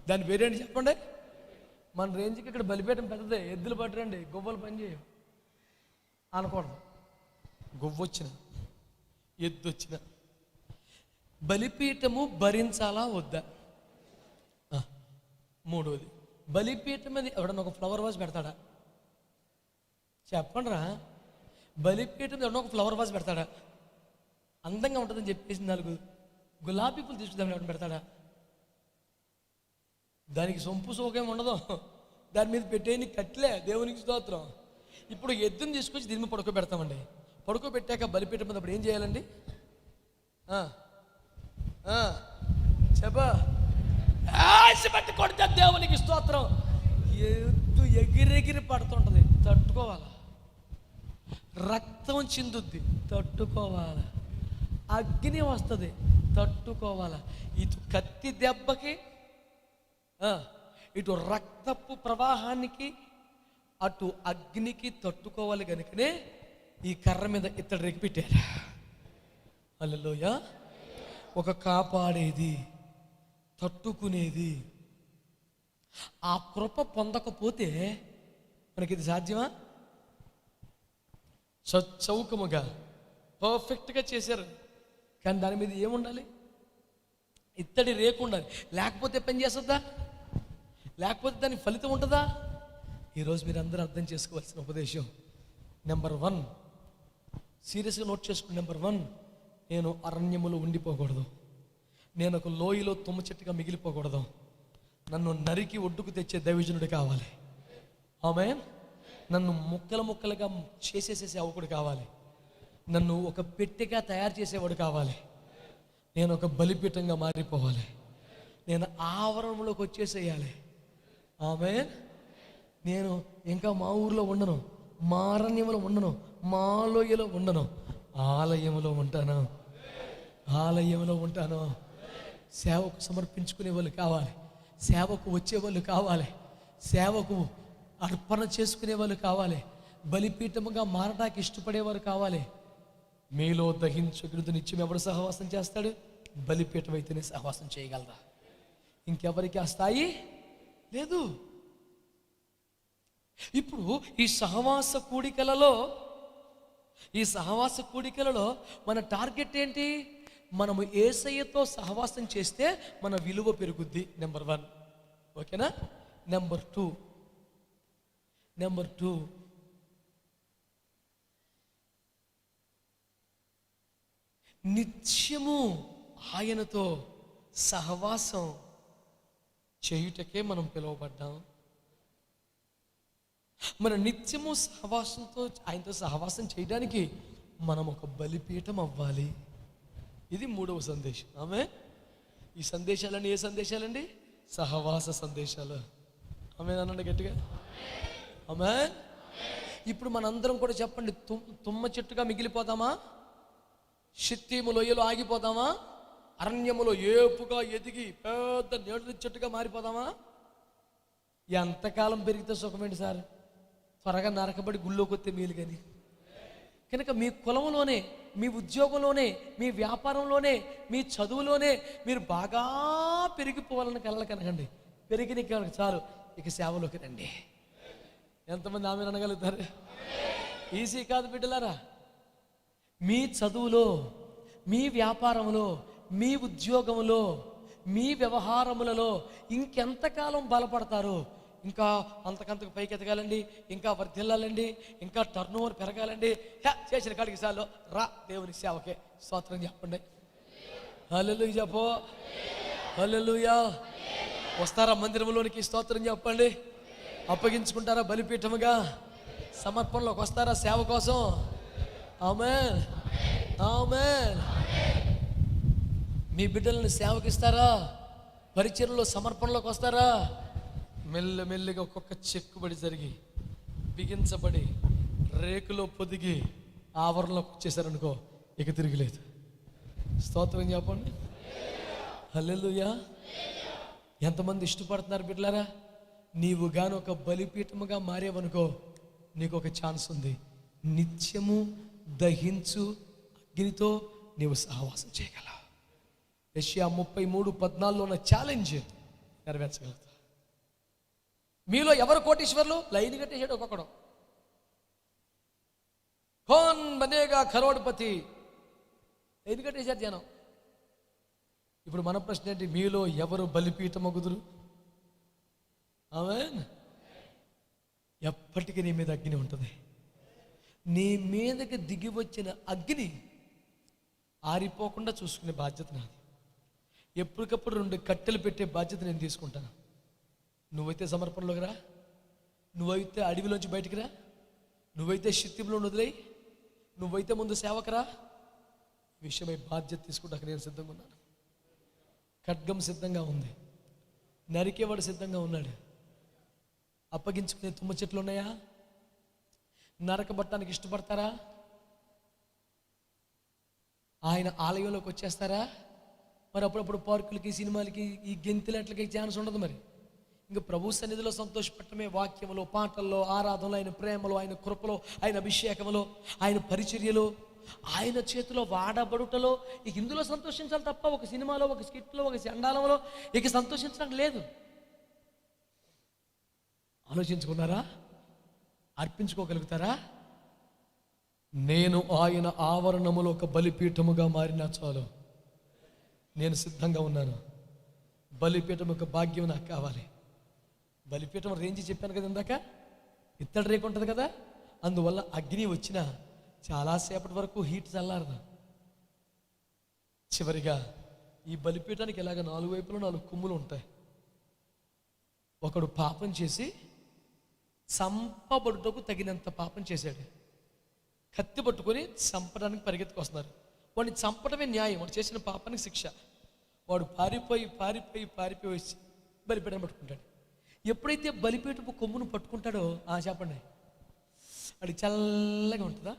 S1: దాని పేరేంటి చెప్పండి? మన రేంజ్కి ఇక్కడ బలిపీఠం పెద్దదే. ఎద్దులు పట్టరండి, గువ్వలు పని చేయవు అనకూడదు. గువ్వొచ్చిన ఎద్దు వచ్చిన బలిపీఠము భరించాలా వద్దా? మూడోది, బలిపీఠం మీద ఎవడన్నా ఒక ఫ్లవర్ వాజ్ పెడతాడా? చెప్పండి రా. బలిపీఠం మీద ఎవడన్నా ఒక ఫ్లవర్ వాజ్ పెడతాడా? అందంగా ఉంటుందని చెప్పేసి 4 గులాబీ పూలు తీసుకుందామని ఎవడన్నా పెడతాడా? దానికి సొంపు సోకేం ఉండదు, దాని మీద పెట్టేని కట్లే. దేవునికి స్తోత్రం. ఇప్పుడు ఎద్దుని తీసుకొచ్చి దీని మీద పడుకోబెడతామండి. పడుకోబెట్టాక బలిపీఠం మీద అప్పుడు ఏం చేయాలండి? చెప్పా పట్టి కొడితే దేవునికి స్తోత్రం. ఎద్దు ఎగిరెగిరి పడుతుంటది, తట్టుకోవాలా. రక్తం చిందుద్ది, తట్టుకోవాలా. అగ్ని వస్తుంది, తట్టుకోవాలా. ఇటు కత్తి దెబ్బకి, ఇటు రక్తపు ప్రవాహానికి, అటు అగ్నికి తట్టుకోవాలి. కనుకనే ఈ కర్ర మీద ఇత్తడి రేగి పెట్టారు. హల్లెలూయా. ఒక కాపాడేది, తట్టుకునేది. ఆ కృప పొందకపోతే మనకి ఇది సాధ్యమా? చౌకముగా పర్ఫెక్ట్గా చేశారు, కానీ దాని మీద ఏముండాలి? ఇత్తడి రేకు ఉండాలి. లేకపోతే పని చేస్తుందా? లేకపోతే దానికి ఫలితం ఉంటుందా? ఈరోజు మీరు అందరూ అర్థం చేసుకోవాల్సిన ఉపదేశం నెంబర్ 1, సీరియస్గా నోట్ చేసుకోండి. నెంబర్ 1, నేను అరణ్యములో ఉండిపోకూడదు. నేను ఒక లోయలో తుమ్మ చెట్టుగా మిగిలిపోకూడదు. నన్ను నరికి ఒడ్డుకు తెచ్చే దైవజనుడు కావాలి. ఆమేన్. నన్ను ముక్కలు ముక్కలుగా చేసేసే సేవకుడు కావాలి. నన్ను ఒక పెట్టెగా తయారు చేసేవాడు కావాలి. నేను ఒక బలిపీఠంగా మారిపోవాలి. నేను ఆవరణంలోకి వచ్చేసేయాలి. ఆమేన్. నేను ఇంకా మా ఊర్లో ఉండను, మా అరణ్యంలో ఉండను, మా లోయలో ఉండను, ఆలయంలో ఉంటాను. ఆలయంలో ఉంటాను. సేవకు సమర్పించుకునే వాళ్ళు కావాలి, సేవకు వచ్చేవాళ్ళు కావాలి, సేవకు అర్పణ చేసుకునే వాళ్ళు కావాలి, బలిపీఠముగా మారడానికి ఇష్టపడేవారు కావాలి. మీలో దహించగలుగుతూ నిత్యం ఎవరు సహవాసం చేస్తాడు? బలిపీఠం అయితేనే సహవాసం చేయగలరా? ఇంకెవరికి ఆ స్థాయి లేదు. ఇప్పుడు ఈ సహవాస కూడికలలో మన టార్గెట్ ఏంటి? మనము యేసయ్యతో సహవాసం చేస్తే మన విలువ పెరుగుద్ది. నెంబర్ 1, ఓకేనా? నెంబర్ 2, నిత్యము ఆయనతో సహవాసం చేయుటకే మనం పిలువబడ్డాం. మన నిత్యము ఆయనతో సహవాసం చేయడానికి మనం ఒక బలిపీఠం అవ్వాలి. ఇది 3వ సందేశం. ఆమె ఈ సందేశాలన్నీ ఏ సందేశాలండి? సహవాస సందేశాలు. ఆమె అనండి గట్టిగా. ఆమె. ఇప్పుడు మనందరం కూడా చెప్పండి, తుమ్మ చెట్టుగా మిగిలిపోతామా? షిత్తీము లోయలో ఆగిపోతామా? అరణ్యములో ఏపుగా ఎదిగి పెద్ద నేడు చెట్టుగా మారిపోతామా? ఎంతకాలం పెరిగితే సుఖమేంటి సార్? త్వరగా నరకబడి గుళ్ళోకి వస్తే మేలు. కానీ కనుక మీ కులంలోనే, మీ ఉద్యోగంలోనే, మీ వ్యాపారంలోనే, మీ చదువులోనే మీరు బాగా పెరిగిపోవాలని కలలు కనకండి. పెరిగిన చాలు, ఇక సేవలోకి రండి. ఎంతమంది ఆమె అనగలుగుతారు? ఈజీ కాదు బిడ్డలారా. మీ చదువులో, మీ వ్యాపారంలో, మీ ఉద్యోగంలో, మీ వ్యవహారములలో ఇంకెంతకాలం బలపడతారు? ఇంకా అంతకంతకు పైకి ఎదగాలండి, ఇంకా వర్ధిల్లాలండి, ఇంకా టర్న్ ఓవర్ పెరగాలండి. చేసిన కాడికి చాలు రా దేవుని సేవకే. స్తోత్రం చెప్పండి. హల్లెలూయా చెప్పు. హల్లెలూయా. వస్తారా మందిరంలోనికి? స్తోత్రం చెప్పండి. అప్పగించుకుంటారా బలిపీఠముగా? సమర్పణలోకి వస్తారా సేవ కోసం? ఆమేన్, ఆమేన్. మీ బిడ్డలను సేవకిస్తారా? పరిచర్యలో సమర్పణలోకి వస్తారా? మెల్లమెల్లిగా ఒక్కొక్క చెక్కుబడి జరిగి, బిగించబడి, రేకులో పొదిగి ఆవరణలోకి వచ్చేసారనుకో, ఇక తిరిగిలేదు. స్తోత్రం చెప్పండి. హల్లెలూయా. ఎంతమంది ఇష్టపడుతున్నారు బిడ్డలారా? నీవు గాను ఒక బలిపీఠముగా మారేవనుకో, నీకు ఒక ఛాన్స్ ఉంది. నిత్యము దహించు అగ్నితో నీవు సహవాసం చేయగలవు. యెషయా 33:14 ఉన్న ఛాలెంజ్ నెరవేర్చగలుగుతా. మీలో ఎవరు కోటీశ్వర్లు? లైన్ కట్టేసాడు ఒక్కొక్కడు. కౌన్ బనేగా కరోడ్పతి, లైన్ కట్టేశాడు జనం. ఇప్పుడు మన ప్రశ్న ఏంటి? మీలో ఎవరు బలిపీఠమగుదురు? ఆమేన్. ఎప్పటికీ నీ మీద అగ్ని ఉంటుంది. నీ మీదకి దిగి వచ్చిన అగ్ని ఆరిపోకుండా చూసుకునే బాధ్యత నాది. ఎప్పటికప్పుడు 2 కట్టెలు పెట్టే బాధ్యత నేను తీసుకుంటాను. నువ్వైతే సమర్పణలోకి రా, నువ్వైతే అడవిలోంచి బయటికి రా, నువ్వైతే శిత్యంలో వదిలేయి, నువ్వైతే ముందు సేవకరా. విషయమై బాధ్యత తీసుకుంటాక నేను సిద్ధంగా ఉన్నాను. ఖడ్గం సిద్ధంగా ఉంది, నరికేవాడు సిద్ధంగా ఉన్నాడు. అప్పగించుకునే తుమ్మ చెట్లు ఉన్నాయా? నరకబట్టడానికి ఇష్టపడతారా? ఆయన ఆలయంలోకి వచ్చేస్తారా? మరి అప్పుడప్పుడు పార్కులకి, సినిమాలకి, ఈ గెంతులట్లకి ఛాన్స్ ఉండదు. మరి ఇంకా ప్రభు సన్నిధిలో సంతోషపడటమే, వాక్యములో, పాటల్లో, ఆరాధనలో, ఆయన ప్రేమలో, ఆయన కృపలో, ఆయన అభిషేకంలో, ఆయన పరిచర్యలో ఆయన చేతిలో వాడబడుటలో ఇక ఇందులో సంతోషించాలి తప్ప ఒక సినిమాలో, ఒక స్కిట్లో, ఒక చండాలంలో ఇక సంతోషించడం లేదు. ఆలోచించుకున్నారా? అర్పించుకోగలుగుతారా? నేను ఆయన ఆవరణములో ఒక బలిపీఠముగా మారినా చాలు, నేను సిద్ధంగా ఉన్నాను. బలిపీఠం యొక్క భాగ్యం నాకు కావాలి. బలిపీఠం రేంజ్ చెప్పాను కదా ఇందాక, ఇత్తడి రేకు ఉంటుంది కదా, అందువల్ల అగ్ని వచ్చిన చాలాసేపటి వరకు హీట్ చల్లారదు. చివరిగా ఈ బలిపీఠానికి ఇలాగ 4 వైపులా 4 కొమ్ములు ఉంటాయి. ఒకడు పాపం చేసి చంపబడుటకు తగినంత పాపం చేశాడు. కత్తి పట్టుకొని చంపడానికి పరిగెత్తుకొస్తున్నారు. వాడిని చంపడమే న్యాయం, వాడు చేసిన పాపానికి శిక్ష. వాడు పారిపోయి వచ్చి బలిపీఠం పట్టుకుంటాడు. ఎప్పుడైతే బలిపీఠపు కొమ్మును పట్టుకుంటాడో చెప్పండి, అది చల్లగా ఉంటుందా?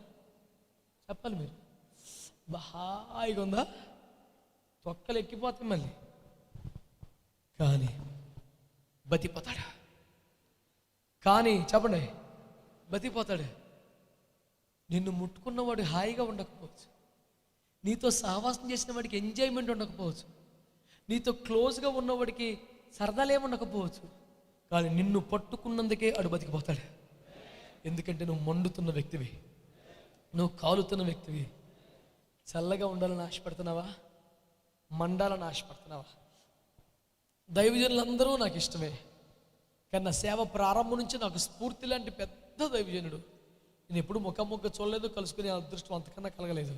S1: చెప్పాలి మీరు. హాయిగా ఉందా? తొక్కలు ఎక్కిపోతాయి మళ్ళీ. కానీ బతిపోతాడు. కానీ చెప్పండి, బతిపోతాడు. నిన్ను ముట్టుకున్నవాడు హాయిగా ఉండకపోవచ్చు, నీతో సహవాసం చేసిన వాడికి ఎంజాయ్మెంట్ ఉండకపోవచ్చు, నీతో క్లోజ్గా ఉన్నవాడికి సరదాలేమి ఉండకపోవచ్చు, కానీ నిన్ను పట్టుకున్నందుకే అడు బతికిపోతాడు. ఎందుకంటే నువ్వు మండుతున్న వ్యక్తివి, నువ్వు కాలుతున్న వ్యక్తివి. చల్లగా ఉండాలని ఆశపడుతున్నావా? మండాలని ఆశపడుతున్నావా? దైవజనులందరూ నాకు ఇష్టమే, కానీ నా సేవ ప్రారంభం నుంచి నాకు స్ఫూర్తి లాంటి పెద్ద దైవజనుడు నేను ఎప్పుడు ముఖ చూడలేదు, కలుసుకునే అదృష్టం అంతకన్నా కలగలేదు.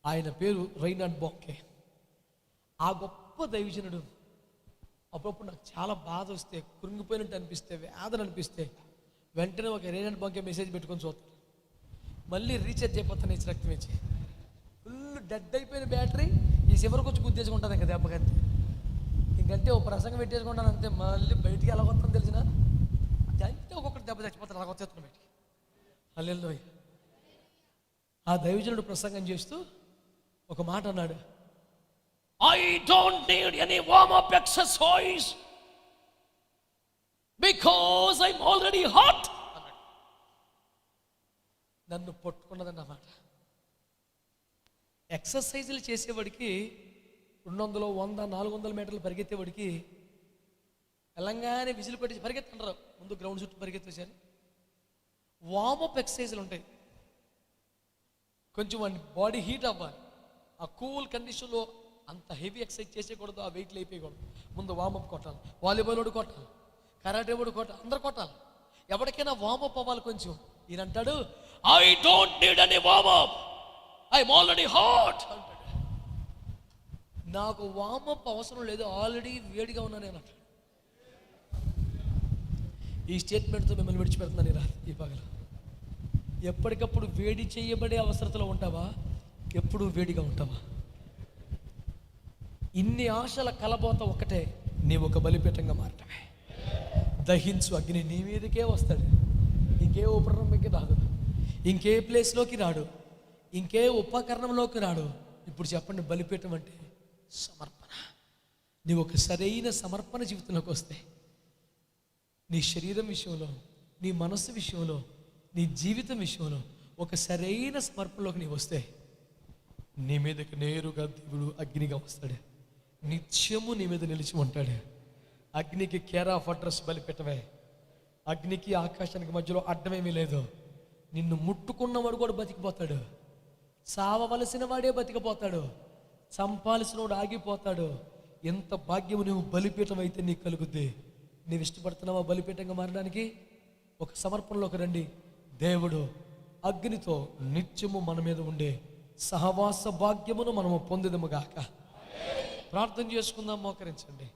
S1: ఆయన పేరు రైనార్డ్ బొంకే. ఆ గొప్ప దైవజనుడు అప్పుడప్పుడు నాకు చాలా బాధ వస్తే, కృంగిపోయినట్టు అనిపిస్తే, వేదన అనిపిస్తే వెంటనే ఒక రైనార్డ్ బొంకే మెసేజ్ పెట్టుకొని చూస్తాను. మళ్ళీ రీఛార్జ్ అయిపోతాను ఇచ్చి రక్తం ఇచ్చి. ఫుల్ డెడ్ అయిపోయిన బ్యాటరీ ఈ చివరికి వచ్చి గుర్తేసుకుంటాను ఇంకా దెబ్బకంతే. ఇంకంటే ఒక ప్రసంగం పెట్టేసుకుంటాను అంతే. మళ్ళీ బయటికి ఎలా వస్తుందో తెలిసిన అంతే ఒక్కొక్కటి దెబ్బ చచ్చిపోతాను, అలా వచ్చేస్తున్నాను బయటికి. హల్లెలూయా. ఆ దైవజనుడు ప్రసంగం చేస్తూ ఒక మాట అన్నాడు, I don't need any warm-up exercise because I'm already hot. నన్ను పట్టుకున్నదన్నమాట. ఎక్సర్సైజులు చేసేవాడికి 200, 100, 400 మీటర్లు పరిగెత్తేవాడికి తెలంగాణ విజిల్ పెట్టి పరిగెత్తంటారు, ముందు గ్రౌండ్ చుట్టూ పరిగెత్తేసారు. వార్మప్ ఎక్సర్సైజులు ఉంటాయి. కొంచెం బాడీ హీట్ అవ్వాలి. ఆ కూల్ కండిషన్లో అంత హెవీ ఎక్సర్సైజ్ చేసేయకూడదు, ఆ వెయిట్లు అయిపోయకూడదు. ముందు వార్మప్ కొట్టాలి, వాలీబాల్ వాడు కొట్టాలి, కరాటే వాడు కొట్టాలి, అందరు కొట్టాలి. ఎవరికైనా వార్మప్ అవ్వాలి కొంచెం. ఈయన అంటాడు, I don't need any warmup, I'm already hot అంటాడు. నాకు వార్మప్ అవసరం లేదు, ఆల్రెడీ వేడిగా ఉన్నాను నేను అంటాడు. ఈ స్టేట్మెంట్తో మిమ్మల్ని విడిచిపెడుతున్నాను ఈ పగలు. ఎప్పటికప్పుడు వేడి చేయబడే అవసరతలో ఉంటావా? ఎప్పుడు వేడిగా ఉంటావా? ఇన్ని ఆశల కలబోత ఒకటే, నీవు ఒక బలిపీఠంగా మారటమే. దహించు అగ్ని నీ మీదకే వస్తాడు. ఇంకే ఉపకరణంలోకి రాదు, ఇంకే ప్లేస్లోకి రాడు, ఇంకే ఉపకరణంలోకి రాడు. ఇప్పుడు చెప్పండి, బలిపీఠం అంటే సమర్పణ. నీవు ఒక సరైన సమర్పణ జీవితంలోకి వస్తే, నీ శరీరం విషయంలో, నీ మనస్సు విషయంలో, నీ జీవితం విషయంలో ఒక సరైన సమర్పణలోకి నీవు వస్తే, నీ మీదకి నేరుగా దేవుడు అగ్నిగా వస్తాడు. నిత్యము నీ మీద నిలిచి ఉంటాడు. అగ్నికి కేర్ ఆఫ్ అడ్రస్ బలిపీఠమే. అగ్నికి ఆకాశానికి మధ్యలో అడ్డమేమీ లేదు. నిన్ను ముట్టుకున్నవాడు కూడా బతికిపోతాడు. చావవలసిన వాడే బతికిపోతాడు. చంపాల్సిన వాడు ఆగిపోతాడు. ఎంత భాగ్యము నువ్వు బలిపీఠం అయితే నీకు కలుగుద్ది. నీవు ఇష్టపడుతున్నావా బలిపీఠంగా మారడానికి? ఒక సమర్పణలోకి రండి. దేవుడు అగ్నితో నిత్యము మన మీద ఉండే సహవాస భాగ్యమును మనము పొందుదము గాక. ప్రార్థన చేసుకుందాం, మోకరించండి.